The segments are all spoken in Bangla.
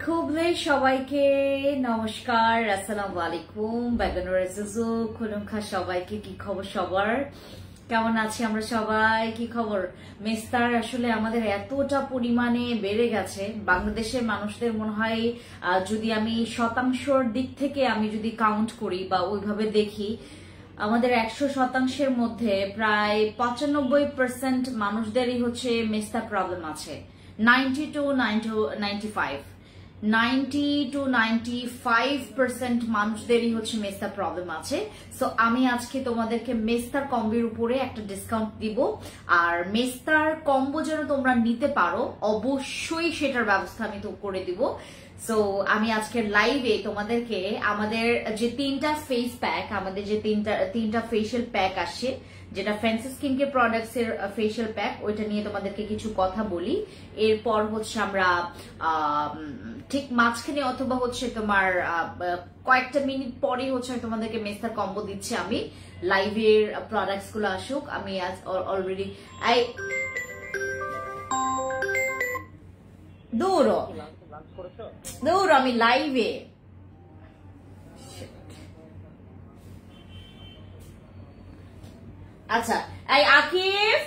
খুবলে সবাইকে নমস্কার, আসসালামু আলাইকুম। বেগানুর এজুজু খুলুমখা সবাইকে। কি খবর সবার? কেমন আছি আমরা সবাই? কি খবর? মেস্তার আসলে আমাদের এতটা পরিমাণে বেড়ে গেছে, বাংলাদেশের মানুষদের মনে হয় যদি আমি শতাংশর দিক থেকে আমি যদি কাউন্ট করি বা ওইভাবে দেখি, আমাদের 100% মধ্যে প্রায় 95% মানুষদেরই হচ্ছে মেস্তা প্রবলেম আছে। 90 to 95% মানুষদেরই হচ্ছে মেস্তা প্রবলেম আছে। সো আমি আজকে তোমাদেরকে মেস্তার কম্বোর উপরে একটা ডিসকাউন্ট দিব, আর মেস্তার কম্বো যেন তোমরা নিতে পারো অবশ্যই সেটার ব্যবস্থা আমি তো করে দিব। সো আমি আজকে লাইভে তোমাদেরকে আমাদের যে 3টা ফেস প্যাক, আমাদের যে তিনটা ফেশিয়াল প্যাক আসছে, যেটা ফ্যান্সি স্কিন কেয়ার প্রোডাক্টস এর ফেশিয়াল প্যাক, ওইটা নিয়ে তোমাদেরকে কিছু কথা বলি। এরপর হচ্ছে আমরা ঠিক মাঝখানে অথবা হচ্ছে তোমার কয়েকটা মিনিট পরে হচ্ছে তোমাদেরকে মেস্তার কম্বো দিচ্ছি আমি। লাইভের প্রোডাক্টস গুলো আসুক। আমি আজ অলরেডি দূর আমি লাইভে। আচ্ছা, আকিফ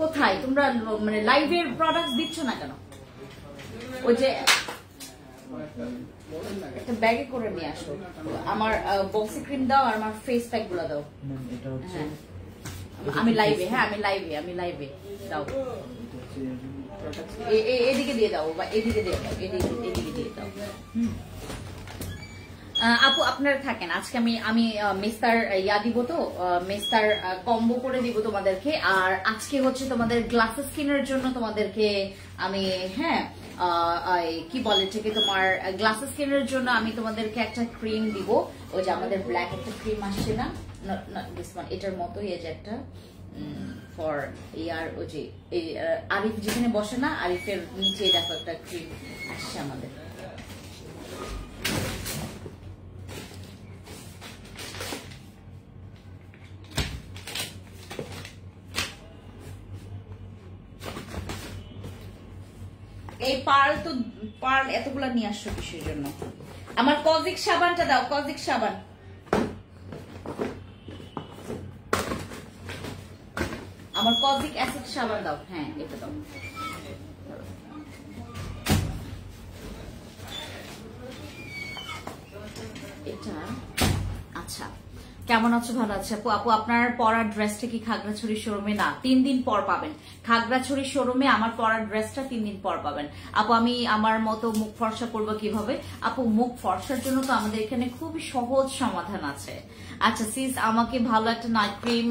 কোথায় তোমরা? মানে লাইভের প্রোডাক্টস দিচ্ছ না কেন? ওই যে একটা ব্যাগে করে নিয়ে আসো, আমার বক্সি ক্রিম দাও আর আমার ফেস প্যাক গুলো দাও। হ্যাঁ আমি লাইভে, আমি লাইভে দাও। এদিকে দিয়ে দাও বা এদিকে দিয়ে দাও, এদিকে দিয়ে দাও। আপু আপনারা থাকেন, আজকে আমি মেস্তার দিব তো, মেস্তার কম্বো করে দিব তোমাদেরকে। আর আজকে হচ্ছে তোমাদের গ্লাসেস স্কিনের জন্য তোমাদেরকে আমি কি বলে থেকে তোমার গ্লাসেস স্কিনের জন্য আমি তোমাদেরকে একটা ক্রিম দিব। ওই যে আমাদের ব্ল্যাক একটা ক্রিম আসছে না, দিস ওয়ান, এটার মতোই এই যে একটা ফর ইয়ার, ওই যে আরিফ যেখানে বসে না, আরিফের নিচে দেখো একটা ক্রিম আসছে আমাদের। এই পার্ল এতগুলা নিয়ে আসছো কিসের জন্য? আমার কজিক সাবানটা দাও, কজিক সাবান। আমার কজিক অ্যাসিড সাবান দাও। হ্যাঁ এটা দাও। এটা আচ্ছা, কেমন আছো? ভালো আছে আপু? আপু আপনার পরার ড্রেসটা কি খাগড়াছড়ি শোরুমে? না, 3 দিন পর পাবেন। খাগড়াছড়ি শোরুমে আমার পরার ড্রেসটা 3 দিন পর পাবেন। আপু আমি আমার মতো মুখ ফর্সা করবো কিভাবে? আপু মুখ ফর্সার জন্য তো আমাদের এখানে খুব সহজ সমাধান আছে। আচ্ছা সিস, আমাকে ভালো একটা নাইট ক্রিম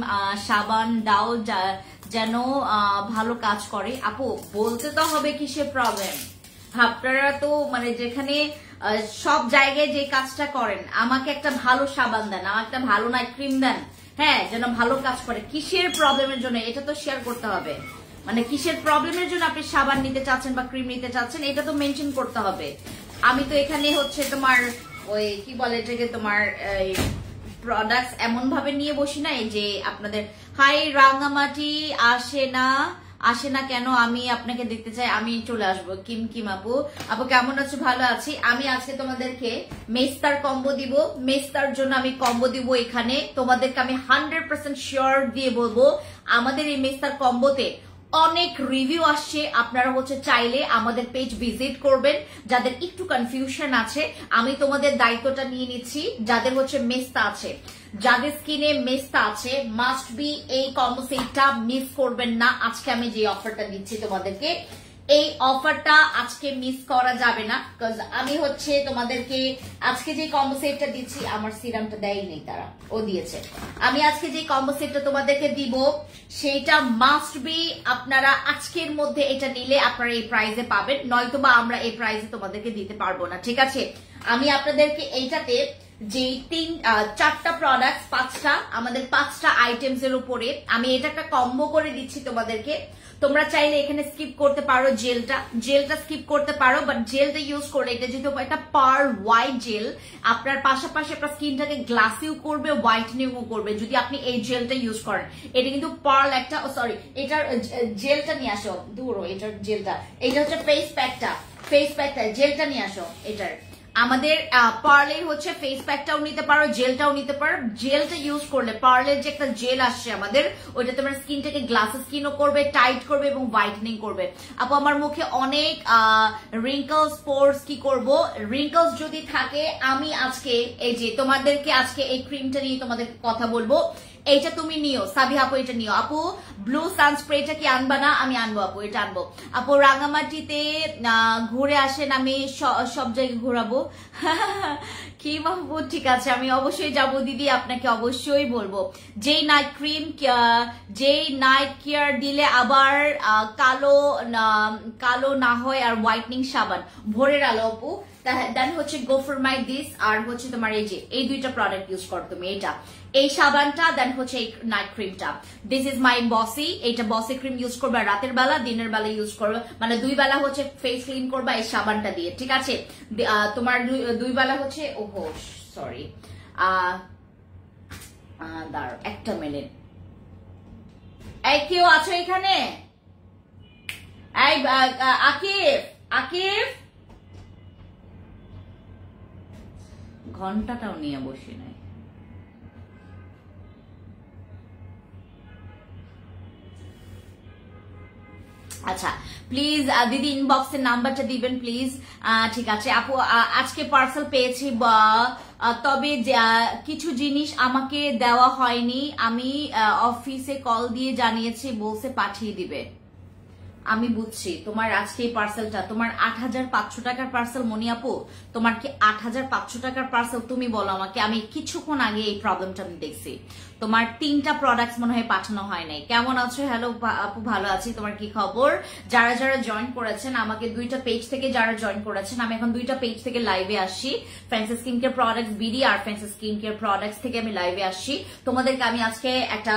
সাবান দাও যেন ভালো কাজ করে। আপু বলতে তো হবে কিসের প্রবলেম। আপনারা তো মানে যেখানে সব জায়গায় যে কাজটা করেন, আমাকে একটা ভালো সাবান দেন, আমাকে একটা ভালো নাইট ক্রিম দেন, হ্যাঁ, যেন ভালো কাজ করে। কিসের প্রবলেমের জন্য এটা তো শেয়ার করতে হবে। মানে কিসের প্রবলেমের জন্য আপনি সাবান নিতে চাচ্ছেন বা ক্রিম নিতে চাচ্ছেন, এটা তো মেনশন করতে হবে। আমি তো এখানে হচ্ছে তোমার ওই কি বলে এটাকে, তোমার প্রোডাক্টস এমন ভাবে নিয়ে বসি না যে আপনাদের হাই রাঙামাটি আসে না কেন, আমি আপনাকে দেখতে চাই, আমি চলে আসবো। কিম আপু কেমন আছো? ভালো আছি। আমি আজকে তোমাদেরকে মেস্তার কম্বো দিব। মেস্তার জন্য আমি কম্বো দিব এখানে তোমাদেরকে আমি 100% শিওর দিয়ে বলবো, আমাদের এই মেস্তার কম্বোতে অনেক রিভিউ আসছে। আপনারা হচ্ছে চাইলে আমাদের পেজ ভিজিট করবেন। যাদের একটু কনফিউশন আছে, আমি তোমাদের দায়িত্বটা নিয়ে নিচ্ছি। যাদের হচ্ছে মেস্তা আছে, যাদের স্কিনে মেস্তা আছে, মাস্ট বি এই কম্বো সেটটা মিস করবেন না। আজকে আমি যে অফারটা দিচ্ছি তোমাদেরকে, এই অফারটা আজকে মিস করা যাবে না। বিকজ আমি হচ্ছে তোমাদেরকে আজকে যে কম্বো সেটটা দিচ্ছি, আমার সিরামটা দেয়নি, তারা ও দিয়েছে। আমি আজকে যে কম্বো সেটটা তোমাদেরকে দিব, সেইটা মাস্ট বি আপনারা আজকের মধ্যে এটা নিলে আপনারা এই প্রাইজে পাবেন, নয়তোবা আমরা এই প্রাইজে তোমাদেরকে দিতে পারবো না। ঠিক আছে, আমি আপনাদেরকে এইটাতে যে 4টা প্রোডাক্ট, 5টা আমাদের 5টা আইটেমস এর উপরে আমি এটা একটা কম্বো করে দিচ্ছি তোমাদেরকে। তোমরা চাইলে এখানে স্কিপ করতে পারো জেলটা স্কিপ করতে পারো, বাট জেলটা ইউজ করলে এটা যেহেতু একটা পার হোয়াইট জেল, আপনার পাশাপাশি আপনার স্কিনটাকে গ্লাসিও করবে, হোয়াইটনিংও করবে যদি আপনি এই জেলটা ইউজ করেন। এটা কিন্তু পার্ল একটা, সরি এটার জেলটা নিয়ে আসো, দূর এটার জেলটা, এটা হচ্ছে ফেস প্যাকটা জেলটা নিয়ে আসো। এটার আমাদের পার্লের হচ্ছে ফেস প্যাকটাও নিতে পারো, জেলটাও নিতে পারো। জেলটা ইউজ করলে পার্লের যে একটা জেল আসছে আমাদের, ওইটা তোমার স্কিনটাকে গ্লাসি স্কিনও করবে, টাইট করবে এবং হোয়াইটনিং করবে। আপু আমার মুখে অনেক রিঙ্কলস, পোরস, কি করব, রিঙ্কলস যদি থাকে, আমি আজকে এই যে তোমাদেরকে আজকে এই ক্রিমটা নিয়ে তোমাদের কথা বলবো। এইটা তুমি নিও, সাবি আপু এটা নিও। আপু ব্লু সানস্প্রেটা কি আনবা না? আমি আনবো আপু, এটা আনবো। আপু রাঙামাটিতে ঘুরে আসেন, আমি সব জায়গায় ঘোরাবো। কি মাহবুব, ঠিক আছে আমি অবশ্যই যাবো দিদি, আপনাকে অবশ্যই বলবো। যেই নাইট ক্রিম, যেই নাইট কেয়ার দিলে আবার কালো না হয়, আর হোয়াইটনিং সাবান, ভোরের আলো আপু, দেন হচ্ছে গো ফর মাই দিস, আর হচ্ছে তোমার এই যে এই দুইটা প্রোডাক্ট ইউজ করো তুমি, এই সাবানটা, দেন হচ্ছে এই নাইট ক্রিমটা। দিস ইজ মাই বসি, এইটা বসি ক্রিম ইউজ করবে রাতের বেলা, দিনের বেলা ইউজ করবে, মানে দুই বেলা হচ্ছে ফেস ক্লিন করবা এই সাবানটা দিয়ে, ঠিক আছে? তোমার দুই বেলা হচ্ছে, ওহো সরি, দাঁড়াও একটা মিনিট। এই কেউ আছো এখানে? এই আকিফ ঘন্টাটাও নিয়ে বসি নাই। আচ্ছা প্লিজ দিদি ইনবক্সের নাম্বারটা দিবেন প্লিজ। ঠিক আছে আপু, আজকে পার্সেল পেয়েছি, তবে কিছু জিনিস আমাকে দেওয়া হয়নি, আমি অফিসে কল দিয়ে জানিয়েছি, বলছে পাঠিয়ে দিবে। আমি বুঝছি তোমার আজকে এই পার্সেলটা, তোমার ৮৫০০ টাকার পার্সেল মনি আপু, তোমার কি ৮৫০০ টাকার পার্সেল? তুমি বলো আমাকে, আমি কিছুক্ষণ আগে এই প্রবলেমটা আমি দেখছি, তোমার 3টা প্রোডাক্টস মনে হয় পাঠানো হয় নাই। কেমন আছো? হ্যালো আপু, ভালো আছি, তোমার কি খবর? যারা যারা জয়েন করেছেন আমাকে 2টা পেজ থেকে, যারা জয়েন করেছেন, আমি এখন 2টা পেজ থেকে লাইভে আসছি, fancy skin care products BD আর ফ্যান্সি স্কিন কেয়ার প্রোডাক্টস থেকে আমি লাইভে আসছি। তোমাদেরকে আমি আজকে একটা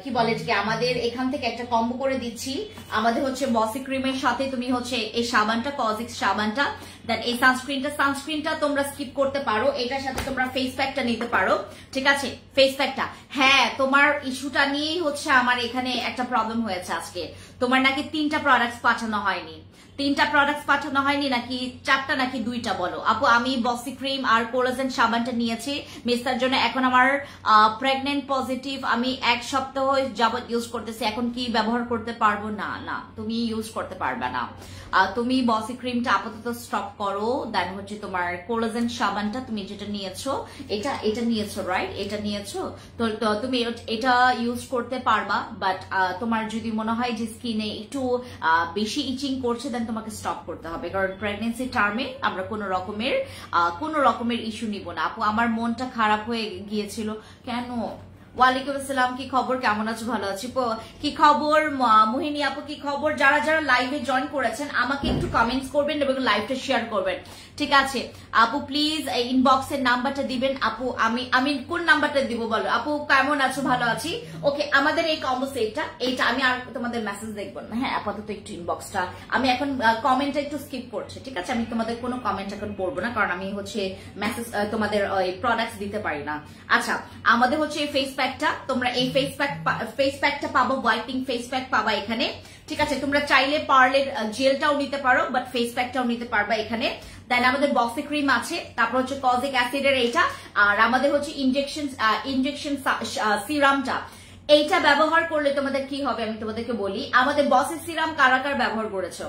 কি বলে যে আমাদের এখান থেকে একটা কম্বো করে দিচ্ছি। আমাদের হচ্ছে বসি ক্রিমের সাথে তুমি হচ্ছে এই সাবানটা, কজিক্স সাবানটা, দেন এই সানস্ক্রিনটা তোমরা স্কিপ করতে পারো, এটার সাথে তোমরা ফেস প্যাকটা নিতে পারো, ঠিক আছে? ফেস প্যাকটা, হ্যাঁ তোমার ইস্যুটা নিয়েই হচ্ছে আমার এখানে একটা প্রবলেম হয়েছে আজকে। তোমার নাকি 3টা প্রোডাক্টস পাঠানো হয়নি, 3টা প্রোডাক্টস পাঠানো হয়নি, নাকি 4টা নাকি 2টা বলো আপু। আমি বসি ক্রিম আর কোলাজেন সাবানটা নিয়েছি মিস্টার জন্য, এখন আমার প্রেগনেন্ট পজিটিভ, আমি 1 সপ্তাহ যাবত ইউজ করতেছি, এখন কি ব্যবহার করতে পারবো? না না, তুমি ইউজ করতে পারবে না। তুমি বসি ক্রিমটা আপাতত স্টপ করো, দেন হচ্ছে তোমার কোলাজেন সাবানটা তুমি যেটা নিয়েছো, এটা নিয়েছো রাইট, এটা নিয়েছো তো তুমি এটা ইউজ করতে পারবা, বাট তোমার যদি মনে হয় যে স্কিনে একটু বেশি ইচিং করছে, দেন তোমাকে স্টপ করতে হবে, কারণ প্রেগনেন্সি টার্মে আমরা কোনো রকমের ইস্যু নিব না। আপু আমার মনটা খারাপ হয়ে গিয়েছিল। কেন? ওয়ালাইকুম আসসালাম, কি খবর, কেমন আছো? ভালো আছি। কি খবর মোহিনী আপু, কি খবর? যারা যারা লাইভে জয়েন করেছেন আমাকে একটু কমেন্টস করবেন এবং লাইভটা শেয়ার করবেন, ঠিক আছে আপু? প্লিজ ইনবক্সের নাম্বারটা দিবেন আপু। আমি কোন নাম্বারটা দিব বলো আপু? কেমন আছো? ভালো আছি। ওকে, আমাদের এই কম্বো সেটটা, এইটা আমি আর তোমাদের মেসেজ দেখবো না, হ্যাঁ আপাতত একটু ইনবক্সটা আমি এখন কমেন্টটা একটু স্কিপ করছি, ঠিক আছে? আমি তোমাদের কোনো কমেন্ট এখন পড়বো না, কারণ আমি হচ্ছে মেসেজ তোমাদের প্রোডাক্টস দিতে পারি না। আচ্ছা, আমাদের হচ্ছে এই ফেস প্যাকটা, তোমরা এই ফেস প্যাকটা পাবো, হোয়াইটনিং ফেস প্যাক পাবা এখানে, ঠিক আছে? তোমরা চাইলে পার্লের জেলটাও নিতে পারো, বাট ফেস প্যাকটাও নিতে পারবা এখানে। দেন আমাদের বসি ক্রিম আছে, তারপর হচ্ছে কজিক অ্যাসিডের এইটা, আর আমাদের হচ্ছে ইনজেকশন সিরামটা। এইটা ব্যবহার করলে তোমাদের কি হবে আমি তোমাদেরকে বলি। আমাদের বসি সিরাম কারা ব্যবহার করেছো?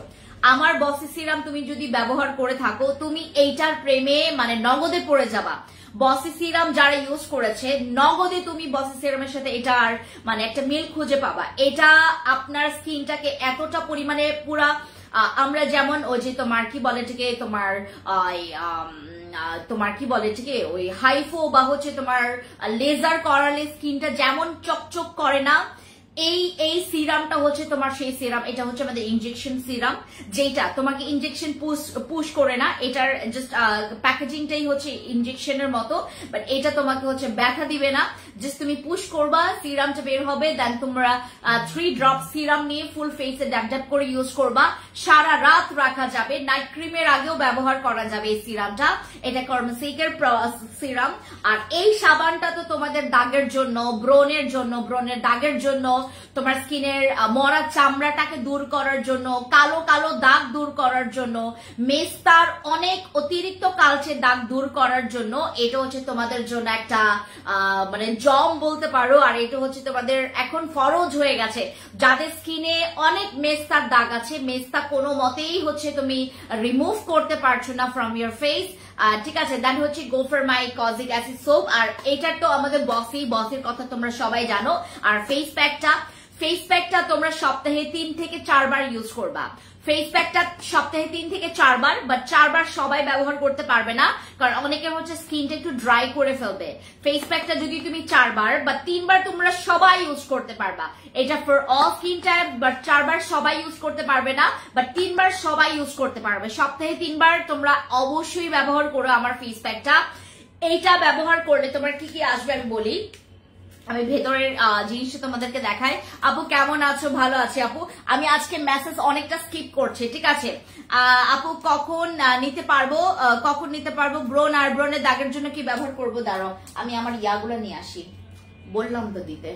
আমার বসি সিরাম তুমি যদি ব্যবহার করে থাকো, তুমি এইটার প্রেমে মানে নগদে পড়ে যাবা। বসি সিরাম যারা ইউজ করেছে, নগদে তুমি বসি সিরামের সাথে এটার মানে একটা মিল খুঁজে পাবা। এটা আপনার স্কিনটাকে এতটা পরিমাণে পুরা, আমরা যেমন ওই যে তোমার কি বলে এটাকে, তোমার কি বলে এটাকে, ওই হাইফো বা হচ্ছে তোমার লেজার করালে স্কিনটা যেমন চকচক করে না, এই সিরামটা হচ্ছে তোমার সেই সিরাম, এটা হচ্ছে আমাদের ইনজেকশন সিরাম, যেটা তোমাকে ইনজেকশন পুশ করে না, এটার জাস্ট প্যাকেজিংটাই হচ্ছে ইনজেকশনের মতো, বাট এটা তোমাকে হচ্ছে ব্যথা দিবে না, জাস্ট তুমি পুশ করবা, সিরামটা বের হবে, দেন তোমরা 3 ড্রপ সিরাম নিয়ে ফুল ফেসে ড্যাপ ড্যাপ করে ইউজ করবা, সারা রাত রাখা যাবে, নাইট ক্রিমের আগেও ব্যবহার করা যাবে এই সিরামটা। এটা কর্মসেকের সিরাম। আর এই সাবানটা তো তোমাদের দাগের জন্য, ব্রণের জন্য, ব্রণের দাগের জন্য, তোমার স্কিনের মরা চামড়াটাকে দূর করার জন্য, কালো কালো দাগ দূর করার জন্য, মেস্তার অনেক অতিরিক্ত কালচে দাগ দূর করার জন্য এটা হচ্ছে তোমাদের জন্য একটা মানে জম বলতে পারো। আর এটা হচ্ছে তোমাদের এখন ফরজ হয়ে গেছে, যাদের স্কিনে অনেক মেস্তার দাগ আছে, মেস্তা কোনো মতেই হচ্ছে তুমি রিমুভ করতে পারছো না ফ্রম ইয়োর ফেস, ঠিক আছে, দেন হচ্ছে go for my kojic acid soap. আর এটার তো আমাদের বসের কথা তোমরা সবাই জানো। আর ফেস প্যাকটা তোমরা সপ্তাহে 3 থেকে 4 বার ইউজ করবা। ফেস প্যাকটা সপ্তাহে 3 থেকে 4 বার, বাট 4 বার সবাই ব্যবহার করতে পারবে না, কারণ অনেকের হচ্ছে স্কিনটা একটু ড্রাই করে ফেলবে। ফেস প্যাকটা যদি তুমি 4 বার বা 3 বার তোমরা সবাই ইউজ করতে পারবা। এটা for all skin type, but 4 বার সবাই ইউজ করতে পারবে না, বাট 3 বার সবাই ইউজ করতে পারবে। সপ্তাহে 3 বার তোমরা অবশ্যই ব্যবহার করো আমার ফেস প্যাকটা। এইটা ব্যবহার করলে তোমার কি কি আসবে আমি বলি, আমি ভেতরের জিনিসটা তোমাদেরকে দেখাই। আপু কেমন আছো? ভালো আছি আপু। আমি আজকে মেসেজ অনেকটা স্কিপ করছি, ঠিক আছে আপু। কখন নিতে পারবো ব্রণ আর ব্রণের দাগের জন্য কি ব্যবহার করবো? দাঁড়াও আমি আমার ইয়াগুলো নিয়ে আসি, বললাম তো দিতে।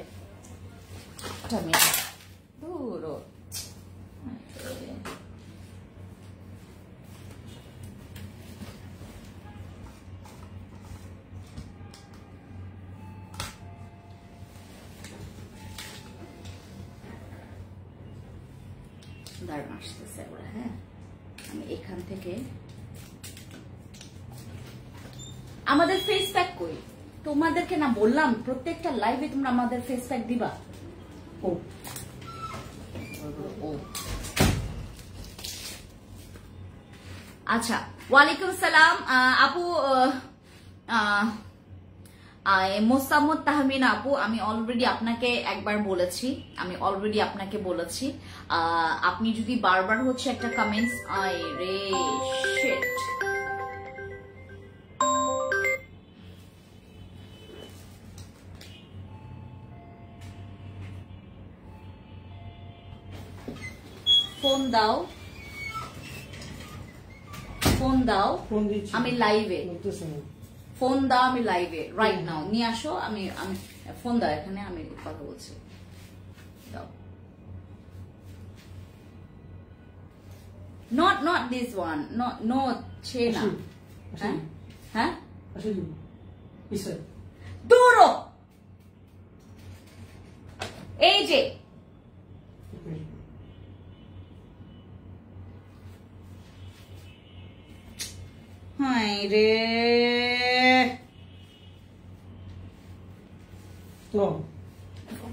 দাঁড়ান আসতেছে ওরা, হ্যাঁ আমি এখান থেকে আমাদের ফেস প্যাক কই, তোমাদেরকে না বললাম প্রত্যেকটা লাইভে তোমরা আমাদের ফেস প্যাক দিবা। ও আচ্ছা, ওয়ালাইকুম সালাম আপু। মোসাম্মদ তাহমিনা আপু, আমি অলরেডি আপনাকে একবার বলেছি, আপনি যদি বারবার হচ্ছে একটা কমেন্টস, আই রে শিট, ফোন দাও, আমি লাইভে, ফোন দাও, আমি লাইভে রাইট নাও, নিয়ে আসো, আমি ফোন দাও, এখানে আমি কথা বলছি, দাও। not this one, no চেনা, হ্যাঁ দূরো, এই যে হাই রে,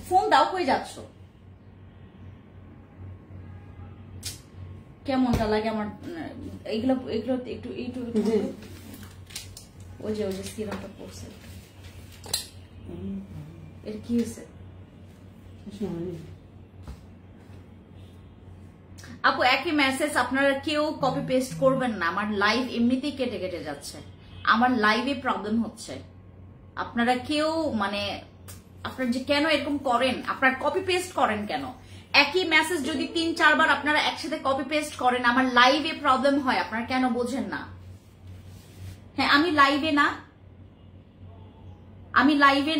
ফোন দাও, কই যাচ্ছ? কেমনটা লাগে আমার এইগুলো একটু ওই যে সিরামটা পড়ছে, এর কি হয়েছে? আপু একই মেসেজ আপনারা কেউ কপি পেস্ট করবেন না, আমার লাইভ এমনিতেই কেটে কেটে যাচ্ছে, আমার লাইভে প্রবলেম হচ্ছে। আপনারা কেউ মানে আপনারা যে কেন এরকম করেন, আপনারা কপি পেস্ট করেন কেন? একই মেসেজ যদি 3-4 বার আপনারা একসাথে কপি পেস্ট করেন, আমার লাইভে প্রবলেম হয়, আপনারা কেন বোঝেন না? হ্যাঁ আমি লাইভে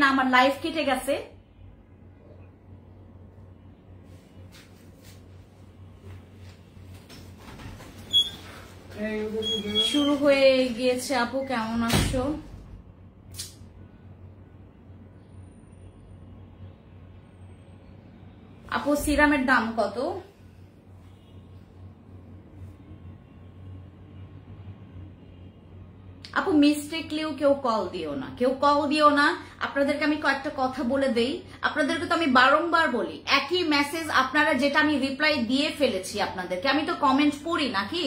না, আমার লাইভ কেটে গেছে। শুরু হয়ে গিয়েছে। আপু কেমন আছো? আপু সিরামের দাম কত? আপু মিস্টেকলিও কেউ কল দিও না, আপনাদেরকে আমি কয়েকটা কথা বলে দেই, আপনাদেরকে তো আমি বারংবার বলি একই মেসেজ, আপনারা যেটা আমি রিপ্লাই দিয়ে ফেলেছি আপনাদেরকে, আমি তো কমেন্ট পড়ি নাকি,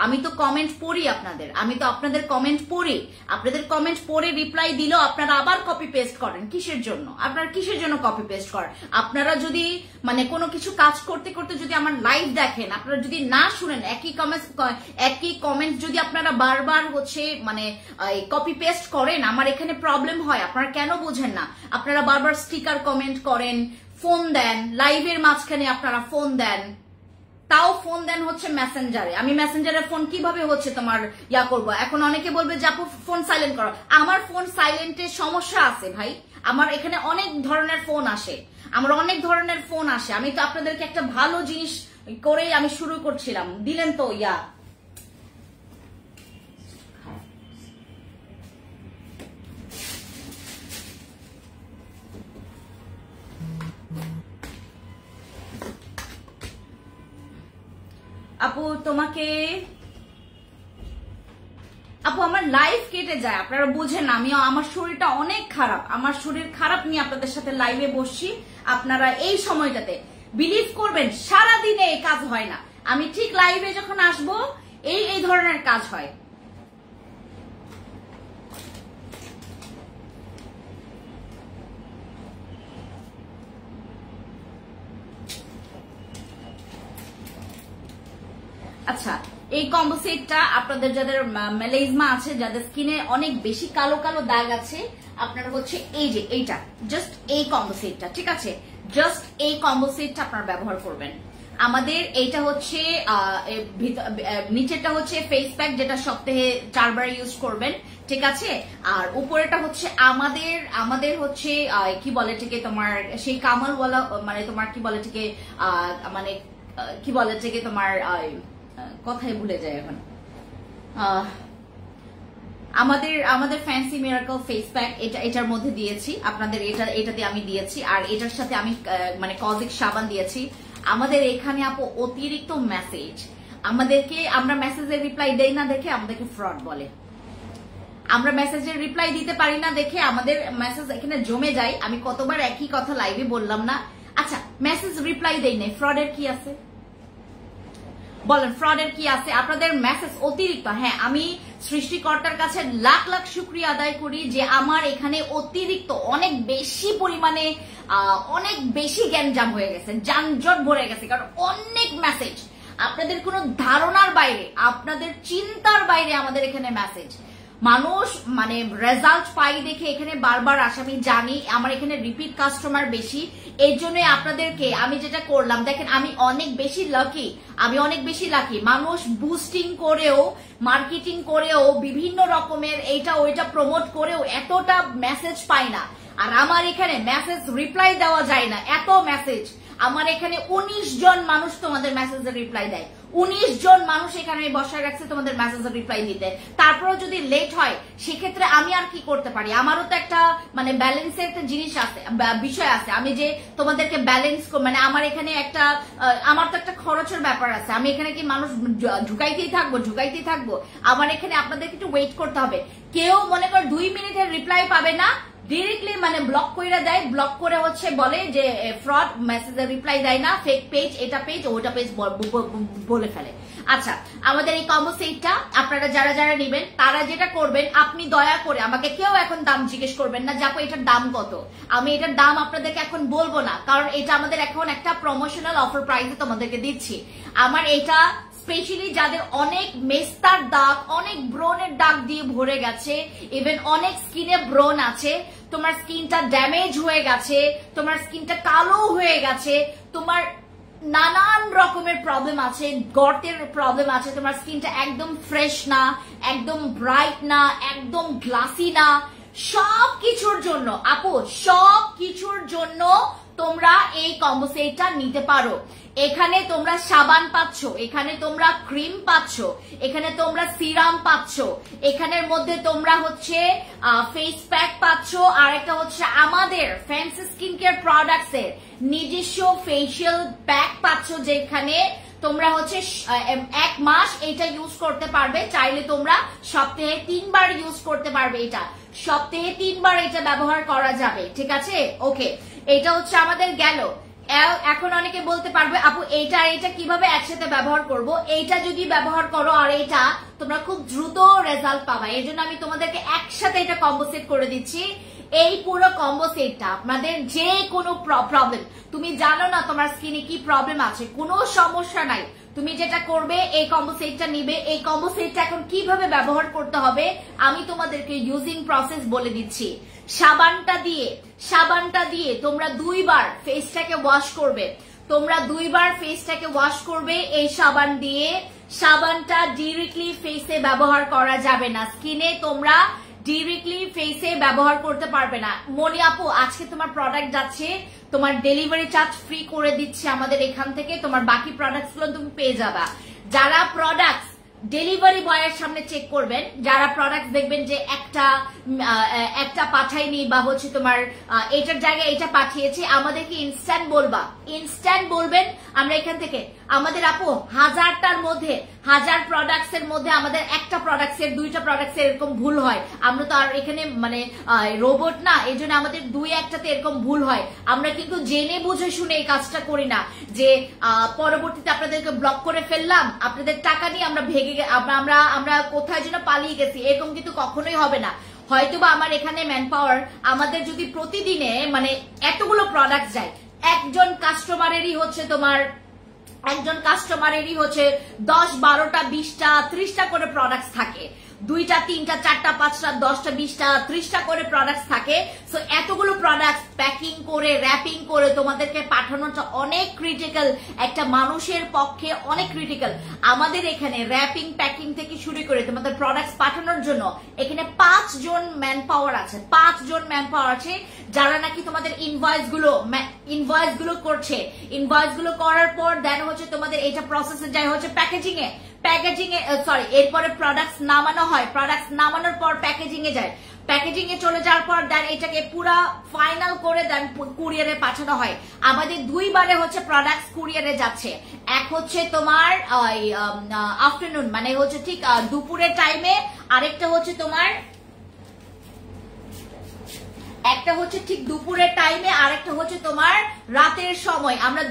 আমি তো কমেন্ট পড়ি আপনাদের, আমি তো আপনাদের কমেন্ট পড়ি, আপনাদের কমেন্ট পড়ে রিপ্লাই দিলেও আপনারা আবার কপি পেস্ট করেন। কিসের জন্য? আপনারা কিসের জন্য কপি পেস্ট করেন? আপনারা যদি মানে কোনো কিছু কাজ করতে করতে যদি আমার লাইভ দেখেন, আপনারা যদি না শুনেন, একই কমেন্ট যদি আপনারা বারবার হচ্ছে মানে কপি পেস্ট করেন, আমার এখানে প্রবলেম হয়। আপনারা কেন বোঝেন না? আপনারা বারবার স্টিকার কমেন্ট করেন, ফোন দেন, লাইভের মাঝখানে আপনারা ফোন দেন, তাও ফোন দেন হচ্ছে মেসেঞ্জারে। আমি মেসেঞ্জারে ফোন কিভাবে হচ্ছে তোমার ইয়া করবো? এখন অনেকে বলবে যে আপু ফোন সাইলেন্ট করো। আমার ফোন সাইলেন্টের সমস্যা আছে ভাই, আমার এখানে অনেক ধরনের ফোন আসে, আমার অনেক ধরনের ফোন আসে। আমি তো আপনাদেরকে একটা ভালো জিনিস করেই আমি শুরু করছিলাম, দিলেন তো ইয়া। আপু তোমাকে, আপু আমার লাইফ কেটে যায়, আপনারা বুঝেন না। আমি আমার শরীরটা অনেক খারাপ, আমার শরীর খারাপ নিয়ে আপনাদের সাথে লাইভে বসছি। আপনারা এই সময়টাতে বিলিভ করবেন সারাদিনে এই কাজ হয় না, আমি ঠিক লাইভে যখন আসবো এই ধরনের কাজ হয়। আচ্ছা, এই কম্বো সেটটা আপনাদের যাদের মেলাইজমা আছে, যাদের স্কিনে অনেক বেশি কালো কালো দাগ আছে, আপনারা হচ্ছে এই যে এইটা জাস্ট এই কম্বো সেটটা, ঠিক আছে, জাস্ট এই কম্বো সেটটা আপনারা ব্যবহার করবেন। আমাদের এইটা হচ্ছে নিচেরটা হচ্ছে ফেস প্যাক, যেটা সপ্তাহে 4 বার ইউজ করবেন, ঠিক আছে। আর উপরেটা হচ্ছে আমাদের হচ্ছে কি বলে থেকে তোমার সেই কামালওয়ালা, মানে তোমার কি বলে থেকে মানে কি বলে থেকে তোমার কথাই ভুলে যায় এখন। আমাদের ফ্যান্সি মিরাকল ফেস প্যাক এটার মধ্যে দিয়েছি আপনাদের, এটাতে আমি দিয়েছি। আর এটার সাথে আমি মানে কজিক সাবান দিয়েছি। আমাদের এখানে আপু অতিরিক্ত মেসেজ, আমরা মেসেজের রিপ্লাই দেই না দেখে আমাদেরকে ফ্রড বলে। আমরা মেসেজের রিপ্লাই দিতে পারি না দেখে আমাদের মেসেজ এখানে জমে যায়। আমি কতবার একই কথা লাইভে বললাম না? আচ্ছা, মেসেজ রিপ্লাই দেই নাই, ফ্রডের কি আছে বলেন? ফ্রডের কি আছে? আপনাদের মেসেজ অতিরিক্ত। হ্যাঁ, আমি সৃষ্টিকর্তার কাছে লাখ লাখ শুকরিয়া আদায় করি যে আমার এখানে অতিরিক্ত অনেক বেশি পরিমাণে অনেক বেশি গ্যাঞ্জাম হয়ে গেছে, যানজট ভরে গেছে, কারণ অনেক মেসেজ, আপনাদের কোনো ধারণার বাইরে, আপনাদের চিন্তার বাইরে আমাদের এখানে মেসেজ। মানুষ মানে রেজাল্ট পাই দেখে এখানে বারবার আসে, আমি জানি আমার এখানে রিপিট কাস্টমার বেশি। এর জন্য আপনাদেরকে আমি যেটা করলাম, দেখেন আমি অনেক বেশি লাকি। মানুষ বুস্টিং করেও, মার্কেটিং করেও, বিভিন্ন রকমের এইটা ওইটা প্রমোট করেও এতটা মেসেজ পায় না। আর আমার এখানে মেসেজ রিপ্লাই দেওয়া যায় না, এত মেসেজ। আমার এখানে 19 জন মানুষ তোমাদের মেসেজের রিপ্লাই দেয়, 19 জন মানুষ এখানে বসায় রাখছে তোমাদের মেসেজের রিপ্লাই দিতে। তারপরেও যদি লেট হয়, সেক্ষেত্রে আমি আর কি করতে পারি? আমারও তো একটা মানে ব্যালেন্সের একটা জিনিস আছে, বিষয় আছে। আমি যে তোমাদেরকে ব্যালেন্স, মানে আমার এখানে আমার তো একটা খরচের ব্যাপার আছে। আমি এখানে কি মানুষ ঢুকাইতেই থাকবো? আমার এখানে আপনাদেরকে একটু ওয়েট করতে হবে। কেউ মনে কর 2 মিনিটের রিপ্লাই পাবে না, ডিরেক্টলি মানে ব্লক করে দেয়, ব্লক করে হচ্ছে বলে যে ফ্রড, মেসেজের রিপ্লাই দেয় না, ফেক পেজ, এটা পেজ ওটা পেজ বলে ফেলে। আচ্ছা, আমাদের এই কম্বো সেটটা আপনারা যারা যারা নেবেন তারা যেটা করবেন, আপনি দয়া করে আমাকে কেউ এখন দাম জিজ্ঞেস করবেন না যে আপু এটার দাম কত। আমি এটার দাম আপনাদেরকে এখন বলবো না, কারণ এটা আমাদের এখন একটা প্রমোশনাল অফার প্রাইসে তোমাদেরকে দিচ্ছি। আমার এটা স্পেশালি যাদের অনেক মেস্তার দাগ, অনেক ব্রনের দাগ দিয়ে ভরে গেছে, ইভেন অনেক স্কিনে ব্রন আছে, তোমার স্কিনটা ড্যামেজ হয়ে গেছে, তোমার স্কিনটা কালো হয়ে গেছে, তোমার নানান রকমের প্রবলেম আছে, গর্তের প্রবলেম আছে, তোমার স্কিনটা একদম ফ্রেশ না, একদম ব্রাইট না, একদম গ্লাসি না, সব কিছুর জন্য আপু, সব কিছুর জন্য তোমরা এই কম্বো সেটটা নিতে পারো। এখানে তোমরা সাবান পাচ্ছ, এখানে তোমরা ক্রিম পাচ্ছ, এখানে তোমরা সিরাম পাচ্ছ, এখানের মধ্যে তোমরা হচ্ছে ফেস প্যাক পাচ্ছ, আর একটা হচ্ছে আমাদের ফ্যান্সি স্কিন কেয়ার প্রোডাক্টস এর নিজস্ব ফেসিয়াল প্যাক পাচ্ছ, যেখানে তোমরা হচ্ছে 1 মাস এটা ইউজ করতে পারবে। চাইলে তোমরা সপ্তাহে 3 বার ইউজ করতে পারবে, এটা সপ্তাহে 3 বার এটা ব্যবহার করা যাবে, ঠিক আছে? ওকে, এটা হচ্ছে আমাদের গেল। এখন অনেকে বলতে পারবে আপু এইটা আর এইটা কিভাবে একসাথে ব্যবহার করব। এইটা যদি ব্যবহার করো আর এইটা, তোমরা খুব দ্রুত রেজাল্ট পাবা। এর জন্য আমি তোমাদেরকে একসাথে এটা কম্বো সেট করে দিচ্ছি। এই পুরো কম্বো সেটটা আপনাদের যে কোনো প্রবলেম, তুমি জানো না তোমার স্কিনে কি প্রবলেম আছে, কোনো সমস্যা নাই, তুমি যেটা করবে এই কম্বো সেটটা নিবে। এই কম্বো সেটটা এখন কিভাবে ব্যবহার করতে হবে আমি তোমাদেরকে ইউজিং প্রসেস বলে দিচ্ছি। সাবানটা দিয়ে তোমরা 2 বার ফেসটাকে ওয়াশ করবে। তোমরা 2 বার ফেসটাকে ওয়াশ করবে এই সাবান দিয়ে। সাবানটা ডিরেক্টলি ফেসে ব্যবহার করা যাবে না, স্কিনে তোমরা ডিরেক্টলি ফেসে ব্যবহার করতে পারবে না। মনি আপু আজকে তোমার প্রোডাক্ট যাচ্ছে, তোমার ডেলিভারি চার্জ ফ্রি করে দিচ্ছে আমাদের এখান থেকে, তোমার বাকি প্রোডাক্টস গুলো তুমি পেয়ে যাবা। যারা প্রোডাক্টস ডেলিভারি বয়ের সামনে চেক করবেন, যারা প্রোডাক্ট দেখবেন যে একটা পাঠায়নি বা হচ্ছে তোমার এটার জায়গায় এটা পাঠিয়েছে, আমাদেরকে ইনস্ট্যান্ট বলবেন। আমরা এখান থেকে আমাদের আপু 1000টার মধ্যে 1000 প্রোডাক্টস এর মধ্যে আমাদের একটা প্রোডাক্টস এর 2টা প্রোডাক্টস এর এরকম ভুল হয়। আমরা তো আর এখানে মানে রোবট না, এই জন্য আমাদের 2-1টাতে এরকম ভুল হয়। আমরা কিন্তু জেনে বুঝে শুনে এই কাজটা করি না যে পরবর্তীতে আপনাদেরকে ব্লক করে ফেললাম, আপনাদের টাকা নিয়ে আমরা ভেগে আমরা কোথায় যেন পালিয়ে গেছি, এরকম কিন্তু কখনোই হবে না। হয়তোবা আমার এখানে ম্যান পাওয়ার, আমাদের যদি প্রতিদিনে মানে এতগুলো প্রোডাক্ট যায়, একজন কাস্টমারেরই হচ্ছে 10, 12টা, 20টা, 30টা করে প্রোডাক্টস থাকে। 2টা, 3টা, 4টা, 5টা, 10টা, 20টা, 30টা করে প্রোডাক্টস থাকে। সো এতগুলো প্রোডাক্টস প্যাকিং করে র্যাপিং করে তোমাদেরকে পাঠানোটা অনেক ক্রিটিক্যাল, একটা মানুষের পক্ষে অনেক ক্রিটিক্যাল। আমাদের এখানে র্যাপিং প্যাকিং থেকে শুরু করে তোমাদের প্রোডাক্টস পাঠানোর জন্য এখানে 5 জন ম্যান পাওয়ার আছে, যারা নাকি তোমাদের ইনভয়েস গুলো করছে। ইনভয়েস গুলো করার পর দেন হচ্ছে তোমাদের এটা প্রসেসে যায় হচ্ছে প্যাকেজিং এ এরপরে প্রোডাক্টস নামানো হয়, প্রোডাক্টস নামানোর পর প্যাকেজিং এ যায়, প্যাকেজিং এ চলে যাওয়ার পর দেন এটাকে পুরা ফাইনাল করে দেন কুরিয়ারে পাঠানো হয়। আমাদের 2 বারে হচ্ছে প্রোডাক্টস কুরিয়ারে যাচ্ছে। এক হচ্ছে তোমার আফটারনুন মানে হচ্ছে ঠিক দুপুরের টাইমে, আরেকটা হচ্ছে তোমার একটা হচ্ছে ঠিক দুপুরের টাইমে, আরেকটা হচ্ছে তোমার রাতের সময়। আমরা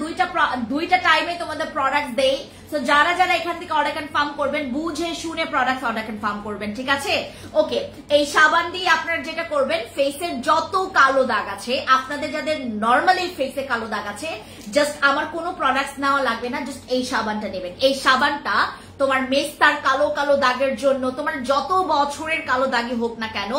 দুইটা টাইমে তোমাদের প্রোডাক্ট দেই। তো যারা এখান থেকে অর্ডার কনফার্ম করবেন, বুঝে শুনে প্রোডাক্ট অর্ডার কনফার্ম করবেন, ঠিক আছে? ওকে, এই সাবান দিয়ে আপনারা যেটা করবেন, ফেসের যত কালো দাগ আছে, আপনাদের যাদের নর্মালি ফেসে কালো দাগ আছে, জাস্ট আমার কোনো প্রোডাক্ট নেওয়া লাগবে না, জাস্ট এই সাবানটা নেবেন। এই সাবানটা তোমার মেস্তার কালো দাগের জন্য, তোমার যত বছরের কালো দাগই হোক না কেন,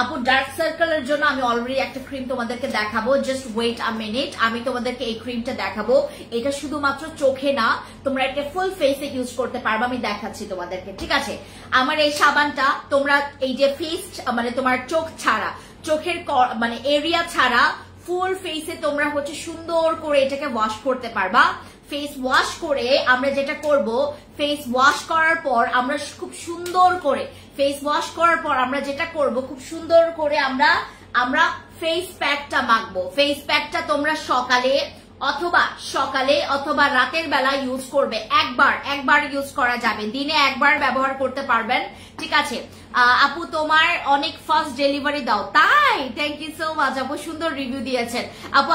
আপু ডার্ক সার্কেলের জন্য আমি অলরেডি একটা ক্রিম তোমাদেরকে দেখাবো, জাস্ট ওয়েট আ মিনিট, আমি তোমাদেরকে এই ক্রিমটা দেখাবো। এটা শুধুমাত্র চোখে না, তোমরা এটা ফুল ফেসে ইউজ করতে পারবে, আমি দেখাচ্ছি তোমাদেরকে, ঠিক আছে? আমার এই সাবানটা তোমরা এই যে ফেস মানে তোমার চোখ ছাড়া, চোখের মানে এরিয়া ছাড়া ফুল ফেসে তোমরা হচ্ছে সুন্দর করে এটাকে ওয়াশ করতে পারবা। ফেস ওয়াশ করে আমরা যেটা করব, ফেস ওয়াশ করার পর আমরা খুব সুন্দর করে খুব সুন্দর করে আমরা ফেস প্যাকটা মাখবো। ফেস প্যাকটা তোমরা সকালে অথবা রাতের বেলা ইউজ করবে। একবার ইউজ করা যাবে, দিনে একবার ব্যবহার করতে পারবেন, ঠিক আছে? আপু তোমার অনেক ফাস্ট ডেলিভারি দাও, তাই? থ্যাংক ইউ সো মাচ আপু, সুন্দর রিভিউ দিয়েছেন। আপু